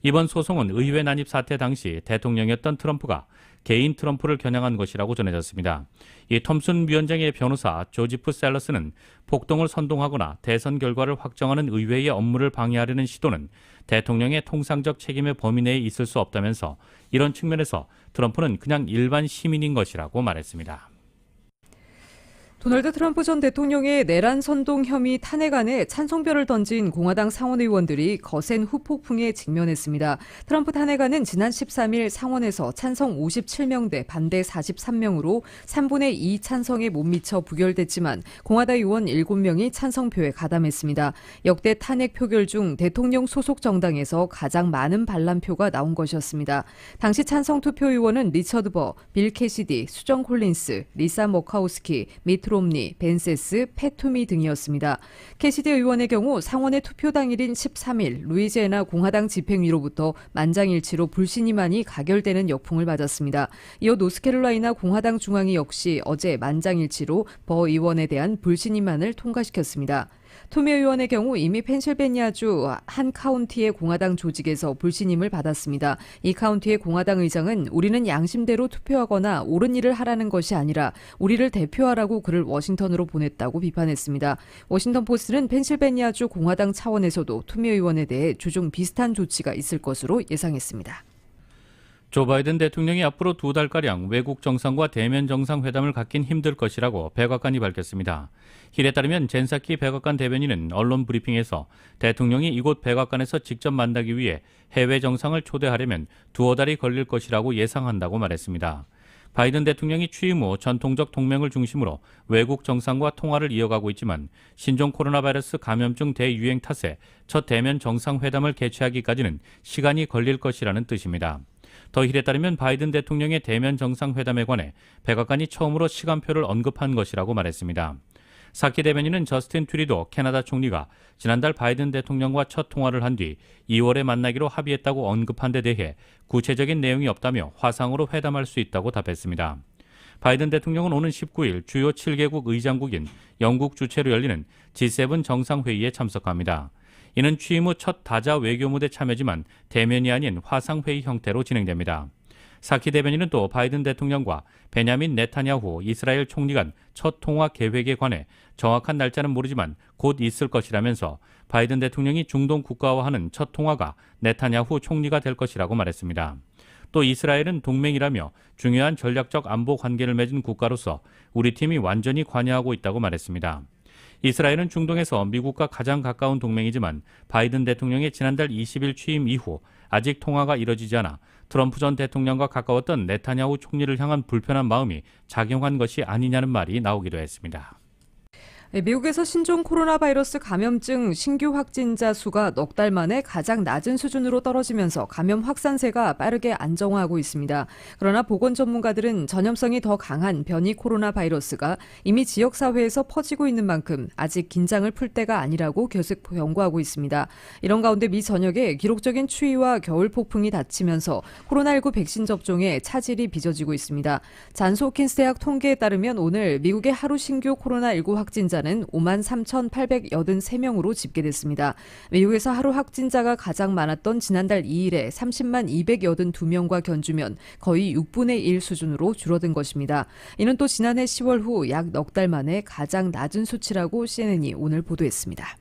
이번 소송은 의회 난입 사태 당시 대통령이었던 트럼프가 개인 트럼프를 겨냥한 것이라고 전해졌습니다. 이 톰슨 위원장의 변호사 조지프 셀러스는 폭동을 선동하거나 대선 결과를 확정하는 의회의 업무를 방해하려는 시도는 대통령의 통상적 책임의 범위 내에 있을 수 없다면서 이런 측면에서 트럼프는 그냥 일반 시민인 것이라고 말했습니다. 도널드 트럼프 전 대통령의 내란 선동 혐의 탄핵안에 찬성표를 던진 공화당 상원 의원들이 거센 후폭풍에 직면했습니다. 트럼프 탄핵안은 지난 13일 상원에서 찬성 57명 대 반대 43명으로 3분의 2 찬성에 못 미쳐 부결됐지만 공화당 의원 7명이 찬성표에 가담했습니다. 역대 탄핵 표결 중 대통령 소속 정당에서 가장 많은 반란표가 나온 것이었습니다. 당시 찬성 투표 의원은 리처드 버, 빌 캐시디, 수정 콜린스, 리사 머카우스키, 미트 롬니, 벤세스, 패투미 등이었습니다. 캐시디 의원의 경우 상원의 투표 당일인 13일 루이지애나 공화당 집행위로부터 만장일치로 불신임안이 가결되는 역풍을 맞았습니다. 이어 노스캐롤라이나 공화당 중앙위 역시 어제 만장일치로 버 의원에 대한 불신임안을 통과시켰습니다. 토미 의원의 경우 이미 펜실베니아주 한 카운티의 공화당 조직에서 불신임을 받았습니다. 이 카운티의 공화당 의장은 우리는 양심대로 투표하거나 옳은 일을 하라는 것이 아니라 우리를 대표하라고 그를 워싱턴으로 보냈다고 비판했습니다. 워싱턴 포스트는 펜실베니아주 공화당 차원에서도 토미 의원에 대해 조종 비슷한 조치가 있을 것으로 예상했습니다. 조 바이든 대통령이 앞으로 2달가량 외국 정상과 대면 정상회담을 갖긴 힘들 것이라고 백악관이 밝혔습니다. 힐에 따르면 젠사키 백악관 대변인은 언론 브리핑에서 대통령이 이곳 백악관에서 직접 만나기 위해 해외 정상을 초대하려면 2달이 걸릴 것이라고 예상한다고 말했습니다. 바이든 대통령이 취임 후 전통적 동맹을 중심으로 외국 정상과 통화를 이어가고 있지만 신종 코로나 바이러스 감염증 대유행 탓에 첫 대면 정상회담을 개최하기까지는 시간이 걸릴 것이라는 뜻입니다. 더 힐에 따르면 바이든 대통령의 대면 정상회담에 관해 백악관이 처음으로 시간표를 언급한 것이라고 말했습니다. 사키 대변인은 저스틴 트루도 캐나다 총리가 지난달 바이든 대통령과 첫 통화를 한 뒤 2월에 만나기로 합의했다고 언급한 데 대해 구체적인 내용이 없다며 화상으로 회담할 수 있다고 답했습니다. 바이든 대통령은 오는 19일 주요 7개국 의장국인 영국 주최로 열리는 G7 정상회의에 참석합니다. 이는 취임 후 첫 다자 외교무대 참여지만 대면이 아닌 화상회의 형태로 진행됩니다. 사키 대변인은 또 바이든 대통령과 베냐민 네타냐후 이스라엘 총리 간 첫 통화 계획에 관해 정확한 날짜는 모르지만 곧 있을 것이라면서 바이든 대통령이 중동 국가와 하는 첫 통화가 네타냐후 총리가 될 것이라고 말했습니다. 또 이스라엘은 동맹이라며 중요한 전략적 안보 관계를 맺은 국가로서 우리 팀이 완전히 관여하고 있다고 말했습니다. 이스라엘은 중동에서 미국과 가장 가까운 동맹이지만 바이든 대통령의 지난달 20일 취임 이후 아직 통화가 이뤄지지 않아 트럼프 전 대통령과 가까웠던 네타냐후 총리를 향한 불편한 마음이 작용한 것이 아니냐는 말이 나오기도 했습니다. 미국에서 신종 코로나 바이러스 감염증 신규 확진자 수가 넉 달 만에 가장 낮은 수준으로 떨어지면서 감염 확산세가 빠르게 안정화하고 있습니다. 그러나 보건 전문가들은 전염성이 더 강한 변이 코로나 바이러스가 이미 지역사회에서 퍼지고 있는 만큼 아직 긴장을 풀 때가 아니라고 계속 경고하고 있습니다. 이런 가운데 미 전역에 기록적인 추위와 겨울 폭풍이 닥치면서 코로나19 백신 접종에 차질이 빚어지고 있습니다. 잔스홉킨스 대학 통계에 따르면 오늘 미국의 하루 신규 코로나19 확진자 는 53,883명으로 집계됐습니다. 미국에서 하루 확진자가 가장 많았던 지난달 2일에 30만 282명과 견주면 거의 6분의 1 수준으로 줄어든 것입니다. 이는 또 지난해 10월 후 약 넉 달 만에 가장 낮은 수치라고 CNN이 오늘 보도했습니다.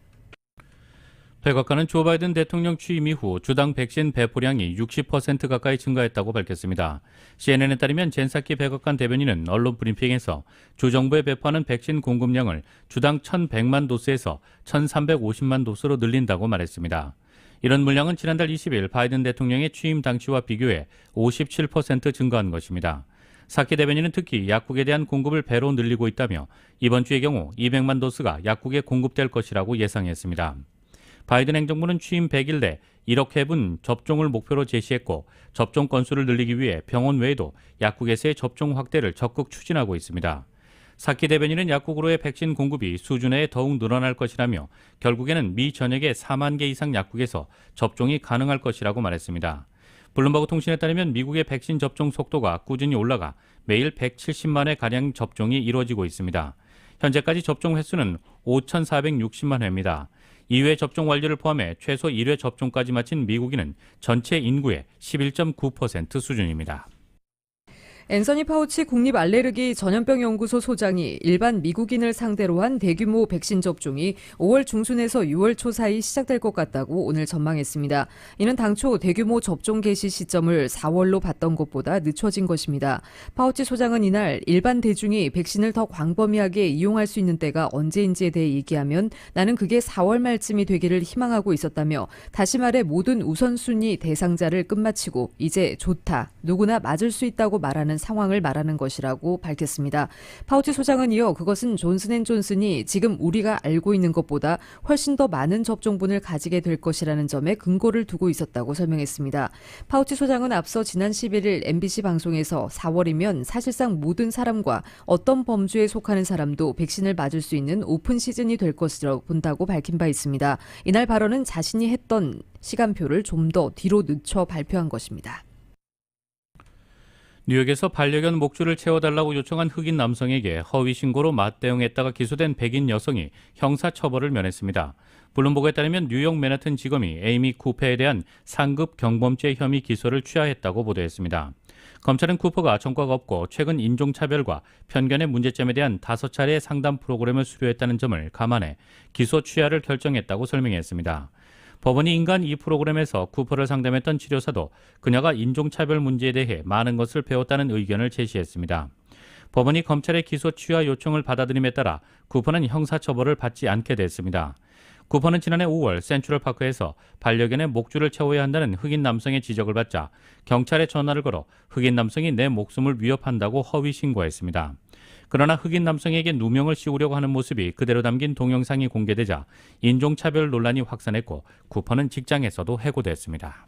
백악관은 조 바이든 대통령 취임 이후 주당 백신 배포량이 60% 가까이 증가했다고 밝혔습니다. CNN에 따르면 젠사키 백악관 대변인은 언론 브리핑에서 주 정부에 배포하는 백신 공급량을 주당 1,100만 도스에서 1,350만 도스로 늘린다고 말했습니다. 이런 물량은 지난달 20일 바이든 대통령의 취임 당시와 비교해 57% 증가한 것입니다. 사키 대변인은 특히 약국에 대한 공급을 배로 늘리고 있다며 이번 주의 경우 200만 도스가 약국에 공급될 것이라고 예상했습니다. 바이든 행정부는 취임 100일 내 1억 회분 접종을 목표로 제시했고 접종 건수를 늘리기 위해 병원 외에도 약국에서의 접종 확대를 적극 추진하고 있습니다. 사키 대변인은 약국으로의 백신 공급이 수준에 더욱 늘어날 것이라며 결국에는 미 전역의 4만 개 이상 약국에서 접종이 가능할 것이라고 말했습니다. 블룸버그 통신에 따르면 미국의 백신 접종 속도가 꾸준히 올라가 매일 170만 회가량 접종이 이루어지고 있습니다. 현재까지 접종 횟수는 5,460만 회입니다. 2회 접종 완료를 포함해 최소 1회 접종까지 마친 미국인은 전체 인구의 11.9% 수준입니다. 앤서니 파우치 국립알레르기 전염병 연구소 소장이 일반 미국인을 상대로 한 대규모 백신 접종이 5월 중순에서 6월 초 사이 시작될 것 같다고 오늘 전망했습니다. 이는 당초 대규모 접종 개시 시점을 4월로 봤던 것보다 늦춰진 것입니다. 파우치 소장은 이날 일반 대중이 백신을 더 광범위하게 이용할 수 있는 때가 언제인지에 대해 얘기하면 나는 그게 4월 말쯤이 되기를 희망하고 있었다며 다시 말해 모든 우선순위 대상자를 끝마치고 이제 좋다, 누구나 맞을 수 있다고 말하는 상황을 말하는 것이라고 밝혔습니다. 파우치 소장은 이어 그것은 존슨앤존슨이 지금 우리가 알고 있는 것보다 훨씬 더 많은 접종분을 가지게 될 것이라는 점에 근거를 두고 있었다고 설명했습니다. 파우치 소장은 앞서 지난 11일 MBC 방송에서 4월이면 사실상 모든 사람과 어떤 범주에 속하는 사람도 백신을 맞을 수 있는 오픈 시즌이 될 것이라고 본다고 밝힌 바 있습니다. 이날 발언은 자신이 했던 시간표를 좀 더 뒤로 늦춰 발표한 것입니다. 뉴욕에서 반려견 목줄을 채워달라고 요청한 흑인 남성에게 허위 신고로 맞대응했다가 기소된 백인 여성이 형사처벌을 면했습니다. 블룸버그에 따르면 뉴욕 맨하튼 지검이 에이미 쿠퍼에 대한 상급 경범죄 혐의 기소를 취하했다고 보도했습니다. 검찰은 쿠퍼가 전과가 없고 최근 인종차별과 편견의 문제점에 대한 5차례의 상담 프로그램을 수료했다는 점을 감안해 기소 취하를 결정했다고 설명했습니다. 법원이 인간 이 프로그램에서 쿠퍼를 상담했던 치료사도 그녀가 인종차별 문제에 대해 많은 것을 배웠다는 의견을 제시했습니다. 법원이 검찰의 기소 취하 요청을 받아들임에 따라 쿠퍼는 형사처벌을 받지 않게 됐습니다. 쿠퍼는 지난해 5월 센트럴파크에서 반려견의 목줄을 채워야 한다는 흑인 남성의 지적을 받자 경찰에 전화를 걸어 흑인 남성이 내 목숨을 위협한다고 허위 신고했습니다. 그러나 흑인 남성에게 누명을 씌우려고 하는 모습이 그대로 담긴 동영상이 공개되자 인종차별 논란이 확산했고 쿠퍼는 직장에서도 해고됐습니다.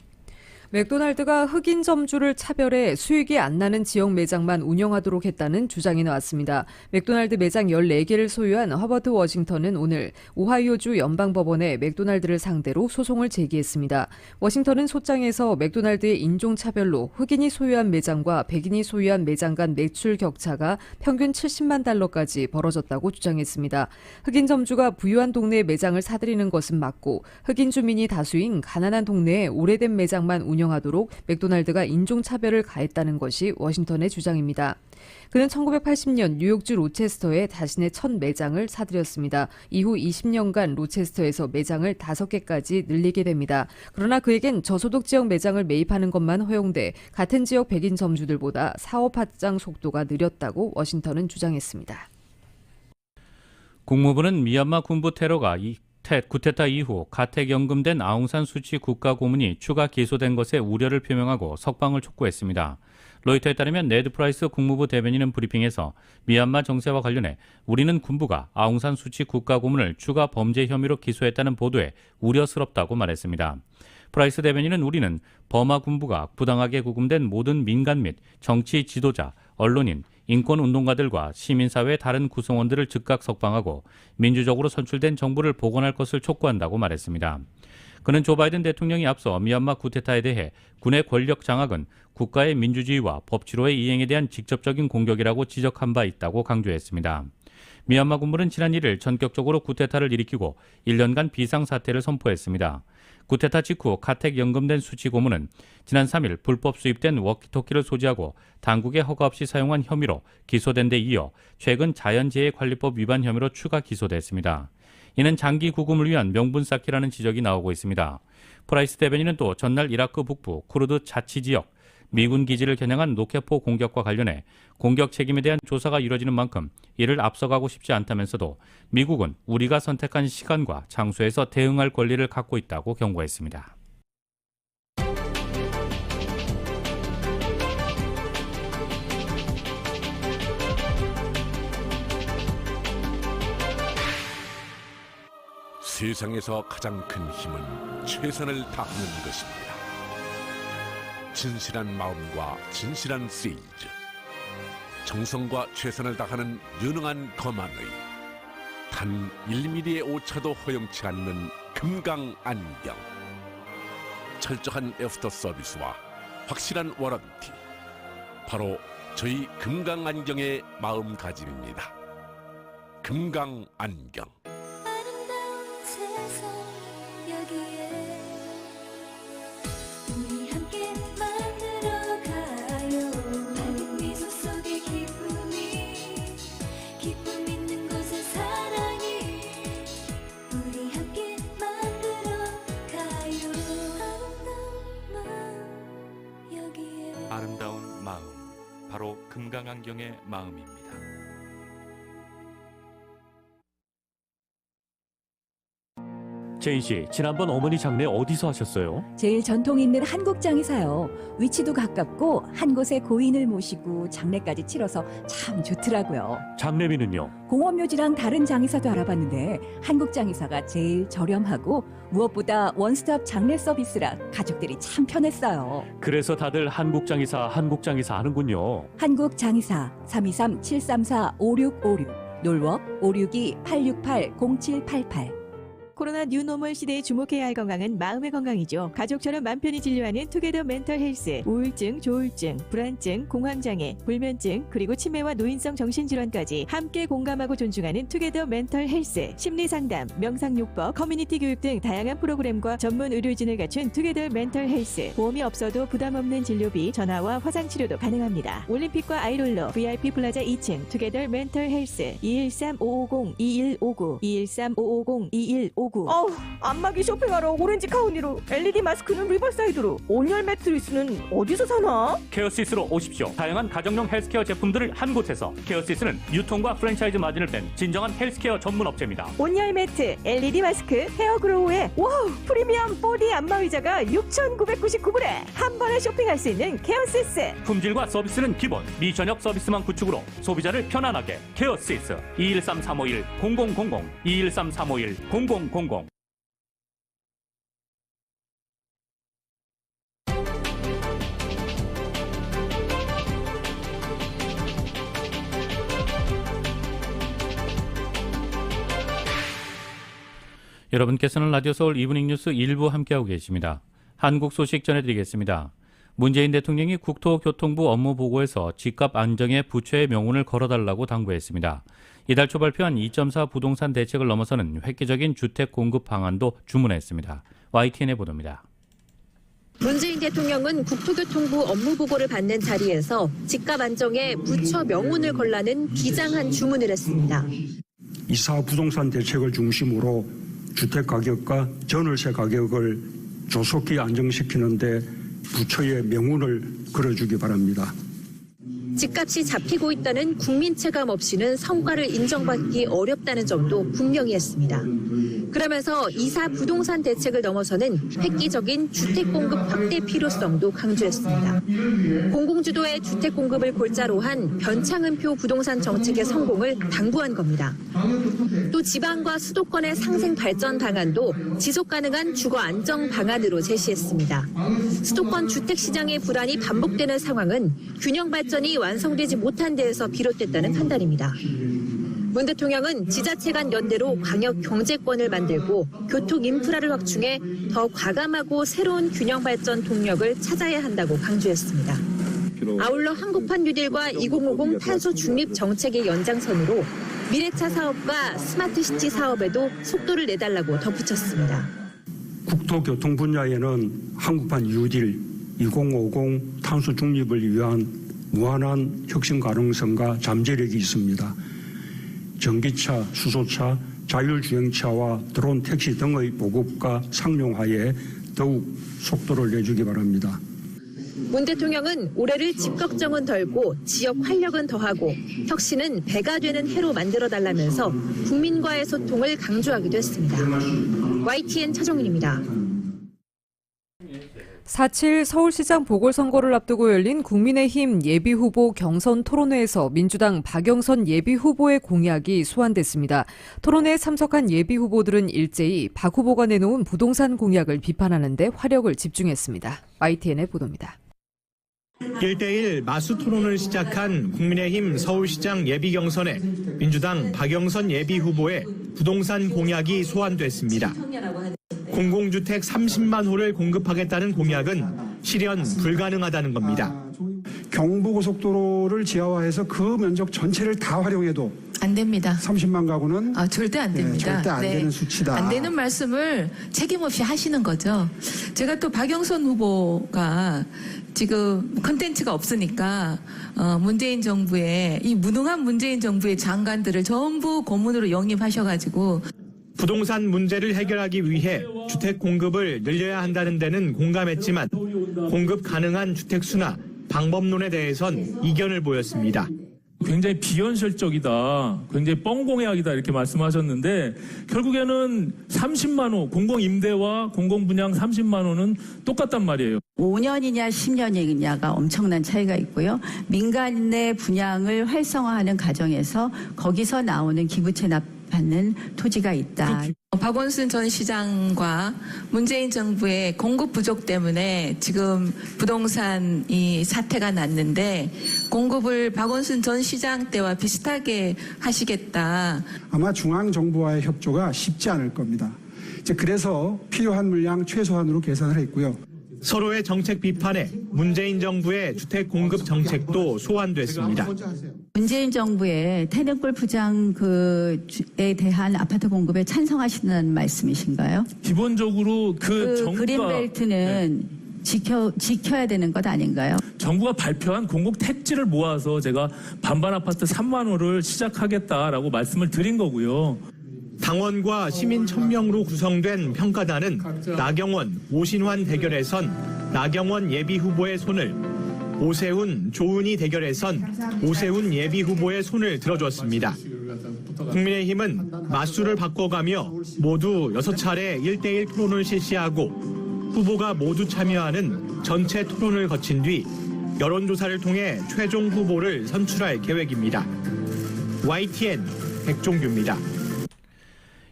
맥도날드가 흑인 점주를 차별해 수익이 안 나는 지역 매장만 운영하도록 했다는 주장이 나왔습니다. 맥도날드 매장 14개를 소유한 허버트 워싱턴은 오늘 오하이오주 연방법원에 맥도날드를 상대로 소송을 제기했습니다. 워싱턴은 소장에서 맥도날드의 인종차별로 흑인이 소유한 매장과 백인이 소유한 매장 간 매출 격차가 평균 70만 달러까지 벌어졌다고 주장했습니다. 흑인 점주가 부유한 동네에 매장을 사들이는 것은 맞고 흑인 주민이 다수인 가난한 동네에 오래된 매장만 운영 운영하도록 맥도날드가 인종차별을 가했다는 것이 워싱턴의 주장입니다. 그는 1980년 뉴욕주 로체스터에 자신의 첫 매장을 사들였습니다. 이후 20년간 로체스터에서 매장을 5개까지 늘리게 됩니다. 그러나 그에겐 저소득 지역 매장을 매입하는 것만 허용돼 같은 지역 백인 점주들보다 사업 확장 속도가 느렸다고 워싱턴은 주장했습니다. 국무부는 미얀마 군부 테러가 쿠데타 이후 가택연금된 아웅산 수치 국가고문이 추가 기소된 것에 우려를 표명하고 석방을 촉구했습니다. 로이터에 따르면 네드 프라이스 국무부 대변인은 브리핑에서 미얀마 정세와 관련해 우리는 군부가 아웅산 수치 국가고문을 추가 범죄 혐의로 기소했다는 보도에 우려스럽다고 말했습니다. 프라이스 대변인은 우리는 버마 군부가 부당하게 구금된 모든 민간 및 정치 지도자, 언론인, 인권운동가들과 시민사회의 다른 구성원들을 즉각 석방하고 민주적으로 선출된 정부를 복원할 것을 촉구한다고 말했습니다. 그는 조 바이든 대통령이 앞서 미얀마 쿠데타에 대해 군의 권력 장악은 국가의 민주주의와 법치로의 이행에 대한 직접적인 공격이라고 지적한 바 있다고 강조했습니다. 미얀마 군부는 지난 1일 전격적으로 쿠데타를 일으키고 1년간 비상사태를 선포했습니다. 쿠데타 직후 가택 연금된 수치 고문은 지난 3일 불법 수입된 워키토키를 소지하고 당국의 허가 없이 사용한 혐의로 기소된 데 이어 최근 자연재해관리법 위반 혐의로 추가 기소됐습니다. 이는 장기 구금을 위한 명분 쌓기라는 지적이 나오고 있습니다. 프라이스 대변인은 또 전날 이라크 북부 쿠르드 자치지역 미군 기지를 겨냥한 로켓포 공격과 관련해 공격 책임에 대한 조사가 이뤄지는 만큼 이를 앞서가고 싶지 않다면서도 미국은 우리가 선택한 시간과 장소에서 대응할 권리를 갖고 있다고 경고했습니다. 세상에서 가장 큰 힘은 최선을 다하는 것입니다. 진실한 마음과 진실한 세일즈, 정성과 최선을 다하는 유능한 검안의 단 1mm의 오차도 허용치 않는 금강안경, 철저한 애프터 서비스와 확실한 워런티, 바로 저희 금강안경의 마음가짐입니다. 금강안경. 아름다운 마음, 바로 금강안경의 마음입니다. 제인 씨, 지난번 어머니 장례 어디서 하셨어요? 제일 전통 있는 한국장이사요. 위치도 가깝고 한 곳에 고인을 모시고 장례까지 치러서 참 좋더라고요. 장례비는요? 공원묘지랑 다른 장의사도 알아봤는데 한국장의사가 제일 저렴하고 무엇보다 원스톱 장례 서비스라 가족들이 참 편했어요. 그래서 다들 한국장의사 하는군요. 한국장의사 323-734-5656 놀워 562-868-0788 코로나 뉴노멀 시대에 주목해야 할 건강은 마음의 건강이죠. 가족처럼 맘 편히 진료하는 투게더 멘털 헬스. 우울증, 조울증, 불안증, 공황장애, 불면증, 그리고 치매와 노인성 정신질환까지 함께 공감하고 존중하는 투게더 멘털 헬스. 심리상담, 명상요법, 커뮤니티 교육 등 다양한 프로그램과 전문 의료진을 갖춘 투게더 멘털 헬스. 보험이 없어도 부담 없는 진료비, 전화와 화상치료도 가능합니다. 올림픽과 아이롤러, VIP 플라자 2층 투게더 멘털 헬스. 213-550-2159 213-550-2159 안마기 쇼핑하러 오렌지 카운티로, LED 마스크는 리버사이드로, 온열 매트리스는 어디서 사나? 케어시스로 오십시오. 다양한 가정용 헬스케어 제품들을 한 곳에서. 케어시스는 유통과 프랜차이즈 마진을 뺀 진정한 헬스케어 전문 업체입니다. 온열 매트, LED 마스크, 헤어그로우에 와우 프리미엄 4D 안마의자가 6,999불에 한 번에 쇼핑할 수 있는 케어시스. 품질과 서비스는 기본, 미전역 서비스만 구축으로 소비자를 편안하게. 케어시스 213-351-0000 213-351-0000. 여러분께서는 라디오 서울 이브닝 뉴스 1부 함께하고 계십니다. 한국 소식 전해드리겠습니다. 문재인 대통령이 국토교통부 업무보고에서 집값 안정에 부처의 명운을 걸어달라고 당부했습니다. 이달 초 발표한 2.4 부동산 대책을 넘어서는 획기적인 주택 공급 방안도 주문했습니다. YTN의 보도입니다. 문재인 대통령은 국토교통부 업무보고를 받는 자리에서 집값 안정에 부처 명운을 걸라는 비장한 주문을 했습니다. 이사 부동산 대책을 중심으로 주택가격과 전월세 가격을 조속히 안정시키는 데 부처의 명운을 걸어주기 바랍니다. 집값이 잡히고 있다는 국민 체감 없이는 성과를 인정받기 어렵다는 점도 분명히 했습니다. 그러면서 이사 부동산 대책을 넘어서는 획기적인 주택 공급 확대 필요성도 강조했습니다. 공공주도의 주택 공급을 골자로 한 변창흠표 부동산 정책의 성공을 당부한 겁니다. 또 지방과 수도권의 상생 발전 방안도 지속 가능한 주거 안정 방안으로 제시했습니다. 수도권 주택 시장의 불안이 반복되는 상황은 균형 발전이 완성되지 못한 데에서 비롯됐다는 판단입니다. 문 대통령은 지자체 간 연대로 광역 경제권을 만들고 교통 인프라를 확충해 더 과감하고 새로운 균형 발전 동력을 찾아야 한다고 강조했습니다. 아울러 한국판 뉴딜과 2050 탄소 중립 정책의 연장선으로 미래차 사업과 스마트시티 사업에도 속도를 내달라고 덧붙였습니다. 국토교통 분야에는 한국판 뉴딜 2050 탄소 중립을 위한 무한한 혁신 가능성과 잠재력이 있습니다. 전기차, 수소차, 자율주행차와 드론 택시 등의 보급과 상용화에 더욱 속도를 내주기 바랍니다. 문 대통령은 올해를 집 걱정은 덜고 지역 활력은 더하고 혁신은 배가 되는 해로 만들어달라면서 국민과의 소통을 강조하기도 했습니다. YTN 차정인입니다. 4.7 서울시장 보궐선거를 앞두고 열린 국민의힘 예비후보 경선 토론회에서 민주당 박영선 예비후보의 공약이 소환됐습니다. 토론회에 참석한 예비후보들은 일제히 박 후보가 내놓은 부동산 공약을 비판하는 데 화력을 집중했습니다. YTN의 보도입니다. 1대1 마수 토론을 시작한 국민의힘 서울시장 예비경선에 민주당 박영선 예비후보의 부동산 공약이 소환됐습니다. 공공주택 30만 호를 공급하겠다는 공약은 실현 불가능하다는 겁니다. 경부고속도로를 지하화해서 그 면적 전체를 다 활용해도 안 됩니다. 30만 가구는 절대 안 됩니다. 절대 안 되는 수치다. 안 되는 말씀을 책임 없이 하시는 거죠. 제가 또 박영선 후보가 지금 컨텐츠가 없으니까 문재인 정부의 이 무능한 문재인 정부의 장관들을 전부 고문으로 영입하셔가지고 부동산 문제를 해결하기 위해 주택 공급을 늘려야 한다는 데는 공감했지만 공급 가능한 주택 수나 방법론에 대해선 이견을 보였습니다. 굉장히 비현실적이다, 굉장히 뻥공약이다 이렇게 말씀하셨는데 결국에는 30만 호 공공임대와 공공분양 30만 호는 똑같단 말이에요. 5년이냐 10년이냐가 엄청난 차이가 있고요. 민간 내 분양을 활성화하는 과정에서 거기서 나오는 기부채 납받는 토지가 있다. 박원순 전 시장과 문재인 정부의 공급 부족 때문에 지금 부동산 이 사태가 났는데 공급을 박원순 전 시장 때와 비슷하게 하시겠다. 아마 중앙정부와의 협조가 쉽지 않을 겁니다. 그래서 필요한 물량 최소한으로 계산을 했고요. 서로의 정책 비판에 문재인 정부의 주택 공급 정책도 소환됐습니다. 문재인 정부의 태릉골프장에 대한 아파트 공급에 찬성하시는 말씀이신가요? 기본적으로 정부가 그린벨트는 지켜야 되는 것 아닌가요? 정부가 발표한 공공 택지를 모아서 제가 반반 아파트 3만 호를 시작하겠다라고 말씀을 드린 거고요. 당원과 시민 1000명으로 구성된 평가단은 나경원, 오신환 대결에선 나경원 예비후보의 손을, 오세훈, 조은희 대결에선 오세훈 예비후보의 손을 들어줬습니다. 국민의힘은 맞수를 바꿔가며 모두 6차례 1대1 토론을 실시하고 후보가 모두 참여하는 전체 토론을 거친 뒤 여론조사를 통해 최종 후보를 선출할 계획입니다. YTN 백종규입니다.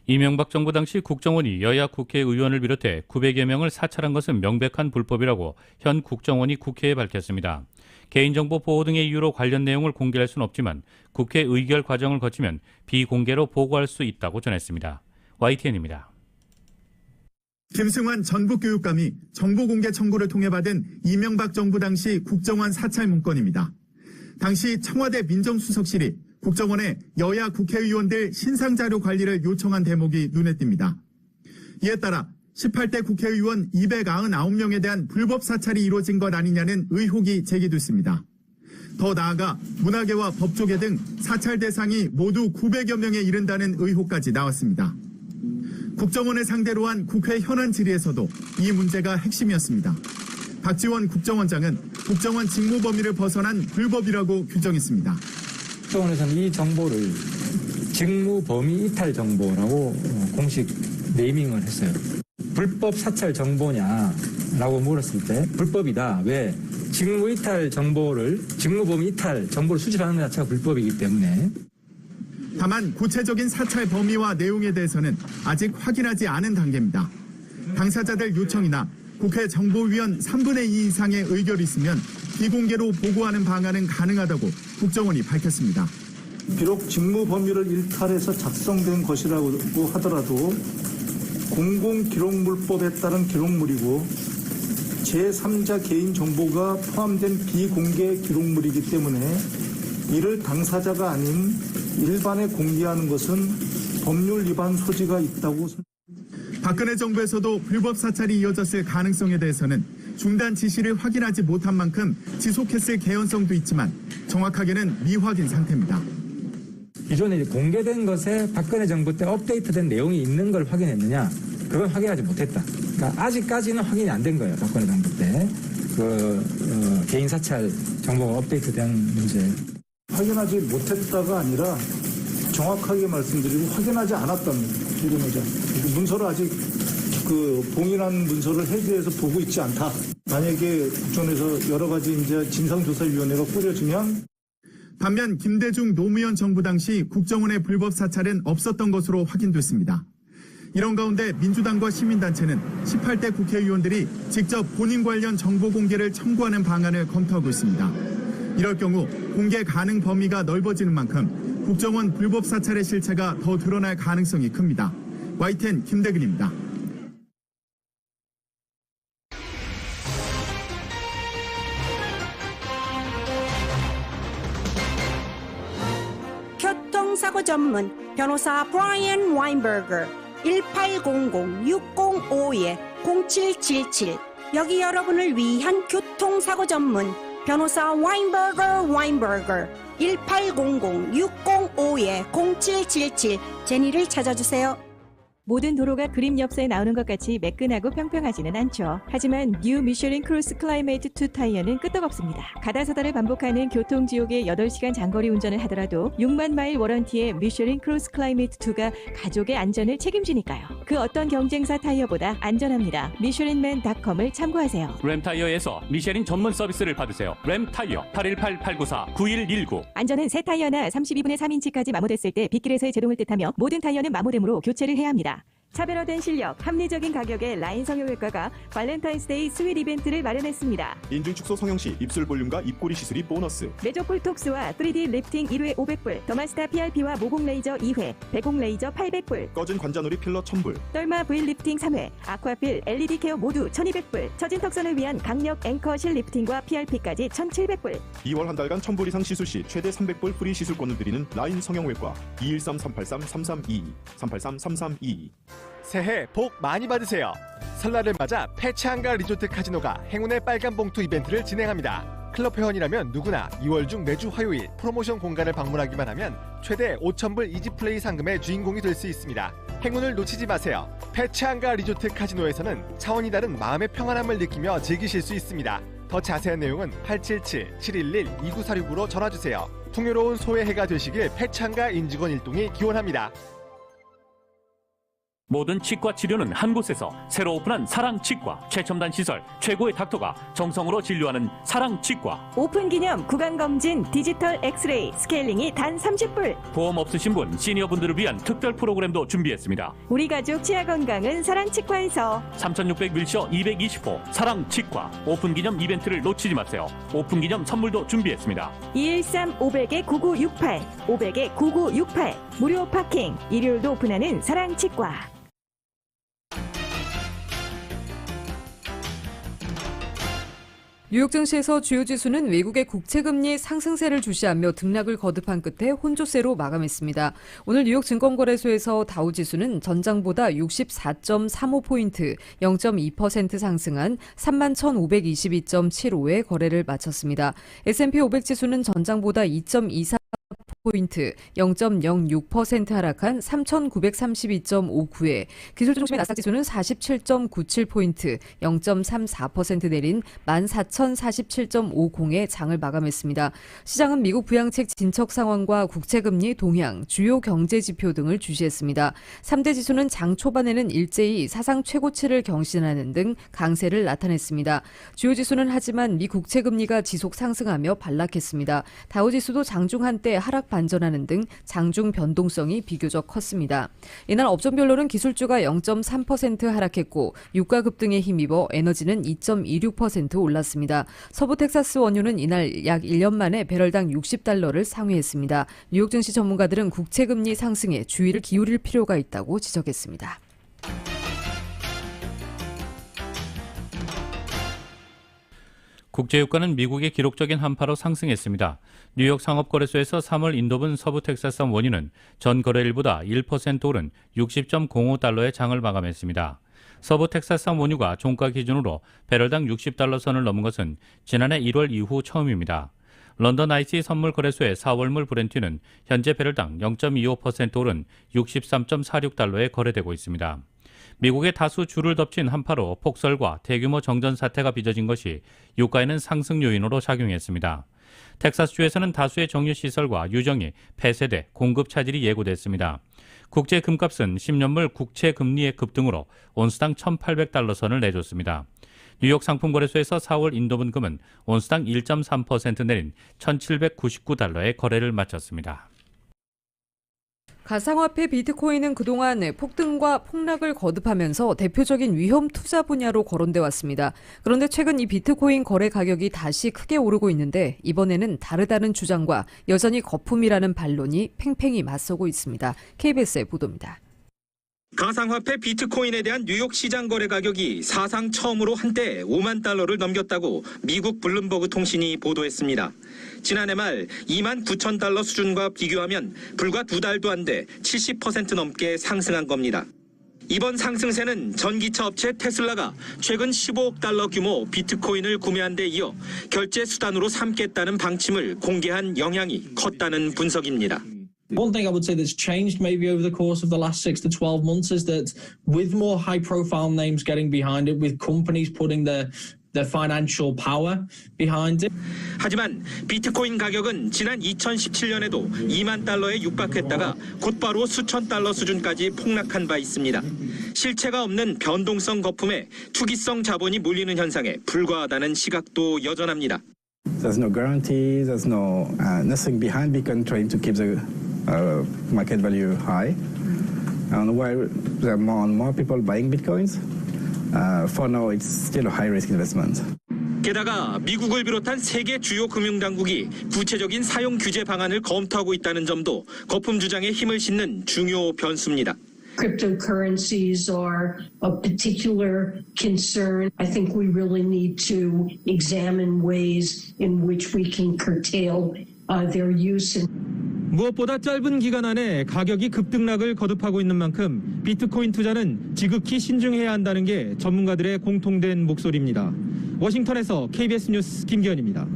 이명박 정부 당시 국정원이 여야 국회의원을 비롯해 900여 명을 사찰한 것은 명백한 불법이라고 현 국정원이 국회에 밝혔습니다. 개인정보 보호 등의 이유로 관련 내용을 공개할 수는 없지만 국회 의결 과정을 거치면 비공개로 보고할 수 있다고 전했습니다. YTN입니다. 김승환 전북교육감이 정보공개 청구를 통해 받은 이명박 정부 당시 국정원 사찰 문건입니다. 당시 청와대 민정수석실이 국정원에 여야 국회의원들 신상자료 관리를 요청한 대목이 눈에 띕니다. 이에 따라 18대 국회의원 299명에 대한 불법 사찰이 이루어진 것 아니냐는 의혹이 제기됐습니다. 더 나아가 문화계와 법조계 등 사찰 대상이 모두 900여 명에 이른다는 의혹까지 나왔습니다. 국정원을 상대로 한 국회 현안 질의에서도 이 문제가 핵심이었습니다. 박지원 국정원장은 국정원 직무 범위를 벗어난 불법이라고 규정했습니다. 국정원에서는 이 정보를 직무 범위 이탈 정보라고 공식 네이밍을 했어요. 불법 사찰 정보냐라고 물었을 때 불법이다. 왜? 직무 이탈 정보를 직무 범위 이탈 정보를 수집하는 것 자체가 불법이기 때문에. 다만 구체적인 사찰 범위와 내용에 대해서는 아직 확인하지 않은 단계입니다. 당사자들 요청이나 국회 정보위원 3분의 2 이상의 의결이 있으면 비공개로 보고하는 방안은 가능하다고 국정원이 밝혔습니다. 비록 직무 범위를 일탈해서 작성된 것이라고 하더라도 공공기록물법에 따른 기록물이고 제3자 개인정보가 포함된 비공개 기록물이기 때문에 이를 당사자가 아닌 일반에 공개하는 것은 법률 위반 소지가 있다고. 박근혜 정부에서도 불법 사찰이 이어졌을 가능성에 대해서는 중단 지시를 확인하지 못한 만큼 지속했을 개연성도 있지만 정확하게는 미확인 상태입니다. 기존에 공개된 것에 박근혜 정부 때 업데이트된 내용이 있는 걸 확인했느냐? 그건 확인하지 못했다. 그러니까 아직까지는 확인이 안 된 거예요. 박근혜 정부 때. 개인 사찰 정보가 업데이트된 문제. 확인하지 못했다가 아니라 정확하게 말씀드리고 확인하지 않았다는 거죠. 문서를 아직 봉인한 문서를 해제해서 보고 있지 않다. 만약에 국정원에서 여러 가지 이제 진상조사위원회가 꾸려지면. 반면 김대중 노무현 정부 당시 국정원의 불법 사찰은 없었던 것으로 확인됐습니다. 이런 가운데 민주당과 시민단체는 18대 국회의원들이 직접 본인 관련 정보 공개를 청구하는 방안을 검토하고 있습니다. 이럴 경우 공개 가능 범위가 넓어지는 만큼 국정원 불법 사찰의 실체가 더 드러날 가능성이 큽니다. YTN 김대근입니다. 교통사고 전문 변호사 브라이언 와인버거 1800-605-0777 여기 여러분을 위한 교통사고 전문 변호사 와인버거 1800-605-0777 제니를 찾아주세요. 모든 도로가 그림 엽서에 나오는 것 같이 매끈하고 평평하지는 않죠. 하지만 뉴 미쉐린 크루스 클라이메이트 2 타이어는 끄떡없습니다. 가다서다를 반복하는 교통지옥의 8시간 장거리 운전을 하더라도 6만 마일 워런티의 미쉐린 크루스 클라이메이트 2가 가족의 안전을 책임지니까요. 그 어떤 경쟁사 타이어보다 안전합니다. 미쉐린맨.com을 참고하세요. 램타이어에서 미쉐린 전문 서비스를 받으세요. 램타이어 818-894-9119. 안전은 새 타이어나 32분의 3인치까지 마모됐을 때 빗길에서의 제동을 뜻하며 모든 타이어는 마모됨으로 교체를 해야 합니다. 차별화된 실력, 합리적인 가격의 라인 성형외과가 발렌타인스데이 스윗 이벤트를 마련했습니다. 인중 축소 성형 시 입술 볼륨과 입꼬리 시술이 보너스. 메조폴톡스와 3D 리프팅 1회 500불, 더마스타 PRP와 모공 레이저 2회, 배공 레이저 800불, 꺼진 관자놀이 필러 1000불, 떨마 브일 리프팅 3회, 아쿠아필 LED 케어 모두 1200불, 처진 턱선을 위한 강력 앵커 실 리프팅과 PRP까지 1700불. 2월 한 달간 1000불 이상 시술 시 최대 300불 프리 시술권을 드리는 라인 성형외과 213-383-3322 383-3322. 새해 복 많이 받으세요. 설날을 맞아 페차한가 리조트 카지노가 행운의 빨간 봉투 이벤트를 진행합니다. 클럽 회원이라면 누구나 2월 중 매주 화요일 프로모션 공간을 방문하기만 하면 최대 5,000불 이지플레이 상금의 주인공이 될 수 있습니다. 행운을 놓치지 마세요. 페차한가 리조트 카지노에서는 차원이 다른 마음의 평안함을 느끼며 즐기실 수 있습니다. 더 자세한 내용은 877-711-2946으로 전화주세요. 풍요로운 소외해가 되시길 페차한가 인직원 일동이 기원합니다. 모든 치과 치료는 한 곳에서 새로 오픈한 사랑치과. 최첨단 시설, 최고의 닥터가 정성으로 진료하는 사랑치과. 오픈 기념 구강검진 디지털 엑스레이 스케일링이 단 30불. 보험 없으신 분, 시니어분들을 위한 특별 프로그램도 준비했습니다. 우리 가족 치아 건강은 사랑치과에서. 3600밀셔 220호 사랑치과. 오픈 기념 이벤트를 놓치지 마세요. 오픈 기념 선물도 준비했습니다. 213-500-9968 500-9968 무료 파킹, 일요일도 오픈하는 사랑치과. 뉴욕 증시에서 주요 지수는 외국의 국채금리 상승세를 주시하며 등락을 거듭한 끝에 혼조세로 마감했습니다. 오늘 뉴욕 증권거래소에서 다우지수는 전장보다 64.35포인트, 0.2% 상승한 31,522.75에 거래를 마쳤습니다. S&P 500지수는 전장보다 2.24포인트, 0.06% 하락한 3,932.59에 기술중심의 나스닥지수는 47.97포인트, 0.34% 내린 14,047.50에 장을 마감했습니다. 시장은 미국 부양책 진척 상황과 국채금리 동향, 주요 경제지표 등을 주시했습니다. 3대 지수는 장 초반에는 일제히 사상 최고치를 경신하는 등 강세를 나타냈습니다. 주요 지수는 하지만 미 국채금리가 지속 상승하며 반락했습니다. 다우지수도 장중 한때 하락 반전하는 등 장중 변동성이 비교적 컸습니다. 이날 업종별로는 기술주가 0.3% 하락했고 유가 급등에 힘입어 에너지는 2.26% 올랐습니다. 서부 텍사스 원유는 이날 약 1년 만에 배럴당 $60를 상회했습니다. 뉴욕 증시 전문가들은 국채금리 상승에 주의를 기울일 필요가 있다고 지적했습니다. 국제유가는 미국의 기록적인 한파로 상승했습니다. 뉴욕 상업거래소에서 3월 인도분 서부 텍사스산 원유는 전 거래일보다 1% 오른 60.05달러의 장을 마감했습니다. 서부 텍사스산 원유가 종가 기준으로 배럴당 $60 선을 넘은 것은 지난해 1월 이후 처음입니다. 런던 IC 선물 거래소의 4월물 브렌트는 현재 배럴당 0.25% 오른 63.46달러에 거래되고 있습니다. 미국의 다수 주를 덮친 한파로 폭설과 대규모 정전 사태가 빚어진 것이 유가에는 상승 요인으로 작용했습니다. 텍사스주에서는 다수의 정유시설과 유정이 폐쇄돼 공급 차질이 예고됐습니다. 국제 금값은 10년물 국채 금리의 급등으로 온스당 $1,800 선을 내줬습니다. 뉴욕 상품거래소에서 4월 인도분 금은 온스당 1.3% 내린 $1,799에 거래를 마쳤습니다. 가상화폐 비트코인은 그동안 폭등과 폭락을 거듭하면서 대표적인 위험 투자 분야로 거론돼 왔습니다. 그런데 최근 이 비트코인 거래 가격이 다시 크게 오르고 있는데 이번에는 다르다는 주장과 여전히 거품이라는 반론이 팽팽히 맞서고 있습니다. KBS의 보도입니다. 가상화폐 비트코인에 대한 뉴욕 시장 거래 가격이 사상 처음으로 한때 $5만 넘겼다고 미국 블룸버그 통신이 보도했습니다. 지난해 말 $2만 9천 수준과 비교하면 불과 2달도 안 돼 70% 넘게 상승한 겁니다. 이번 상승세는 전기차 업체 테슬라가 최근 $15억 규모 비트코인을 구매한 데 이어 결제 수단으로 삼겠다는 방침을 공개한 영향이 컸다는 분석입니다. One thing I would say that's changed maybe over the course of the last 6 to 12 months is that with more high-profile names getting behind it, with companies putting their financial power behind it. 하지만 비트코인 가격은 지난 2017년에도 $2만 육박했다가 곧바로 수천 달러 수준까지 폭락한 바 있습니다. 실체가 없는 변동성 거품에 투기성 자본이 몰리는 현상에 불과하다는 시각도 여전합니다. There's no guarantee, there's no nothing behind Bitcoin trying to keep the market value high. And while there are more and more people buying Bitcoins, for now it's still a high-risk investment. 게다가 미국을 비롯한 세계 주요 금융당국이 구체적인 사용 규제 방안을 검토하고 있다는 점도 거품 주장에 힘을 싣는 중요 변수입니다. Cryptocurrencies are a particular concern. I think we really need to examine ways in which we can curtail their use. 무엇보다 짧은 기간 안에 가격이 급등락을 거듭하고 있는 만큼 비트코인 투자는 지극히 신중해야 한다는 게 전문가들의 공통된 목소리입니다. 워싱턴에서 KBS 뉴스 김기현입니다.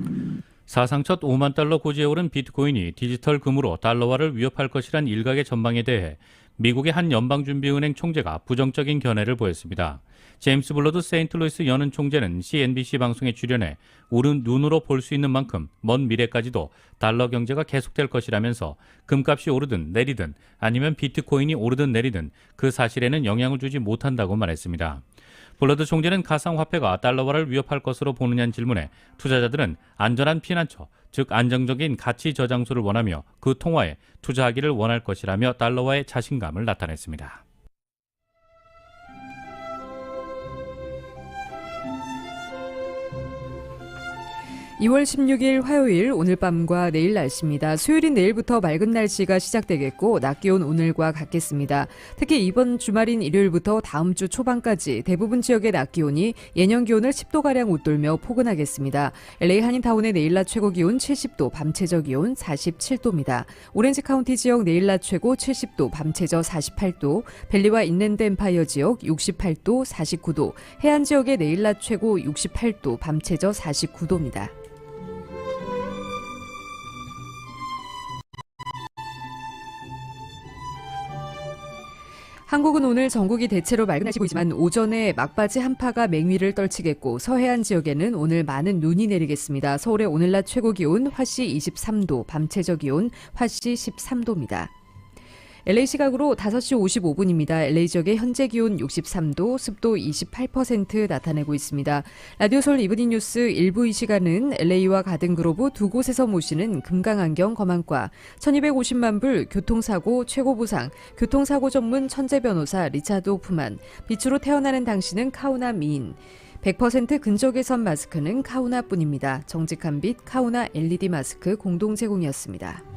사상 첫 $5만 고지에 오른 비트코인이 디지털 금으로 달러화를 위협할 것이란 일각의 전망에 대해 미국의 한 연방준비은행 총재가 부정적인 견해를 보였습니다. 제임스 블러드 세인트루이스 연은 총재는 CNBC 방송에 출연해 우리 눈으로 볼 수 있는 만큼 먼 미래까지도 달러 경제가 계속될 것이라면서 금값이 오르든 내리든 아니면 비트코인이 오르든 내리든 그 사실에는 영향을 주지 못한다고 말했습니다. 블러드 총재는 가상화폐가 달러화를 위협할 것으로 보느냐는 질문에 투자자들은 안전한 피난처, 즉 안정적인 가치 저장소를 원하며 그 통화에 투자하기를 원할 것이라며 달러화의 자신감을 나타냈습니다. 2월 16일 화요일 오늘 밤과 내일 날씨입니다. 수요일인 내일부터 맑은 날씨가 시작되겠고 낮 기온 오늘과 같겠습니다. 특히 이번 주말인 일요일부터 다음 주 초반까지 대부분 지역의 낮 기온이 예년 기온을 10도가량 웃돌며 포근하겠습니다. LA 한인타운의 내일 낮 최고 기온 70도, 밤 최저 기온 47도입니다. 오렌지 카운티 지역 내일 낮 최고 70도, 밤 최저 48도, 벨리와 인랜드 엠파이어 지역 68도, 49도, 해안 지역의 내일 낮 최고 68도, 밤 최저 49도입니다. 한국은 오늘 전국이 대체로 맑은 날씨 보이지만 오전에 막바지 한파가 맹위를 떨치겠고 서해안 지역에는 오늘 많은 눈이 내리겠습니다. 서울의 오늘 낮 최고 기온 화씨 23도, 밤 최저 기온 화씨 13도입니다. LA 시각으로 5시 55분입니다. LA 지역의 현재 기온 63도, 습도 28% 나타내고 있습니다. 라디오 서울 이브닝 뉴스 1부 이 시간은 LA와 가든그로브 두 곳에서 모시는 금강안경 검안과 1250만 불 교통사고 최고보상, 교통사고 전문 천재 변호사 리차드 호프만, 빛으로 태어나는 당신은 카우나 미인, 100% 근적외선 마스크는 카우나뿐입니다. 정직한 빛 카우나 LED 마스크 공동 제공이었습니다.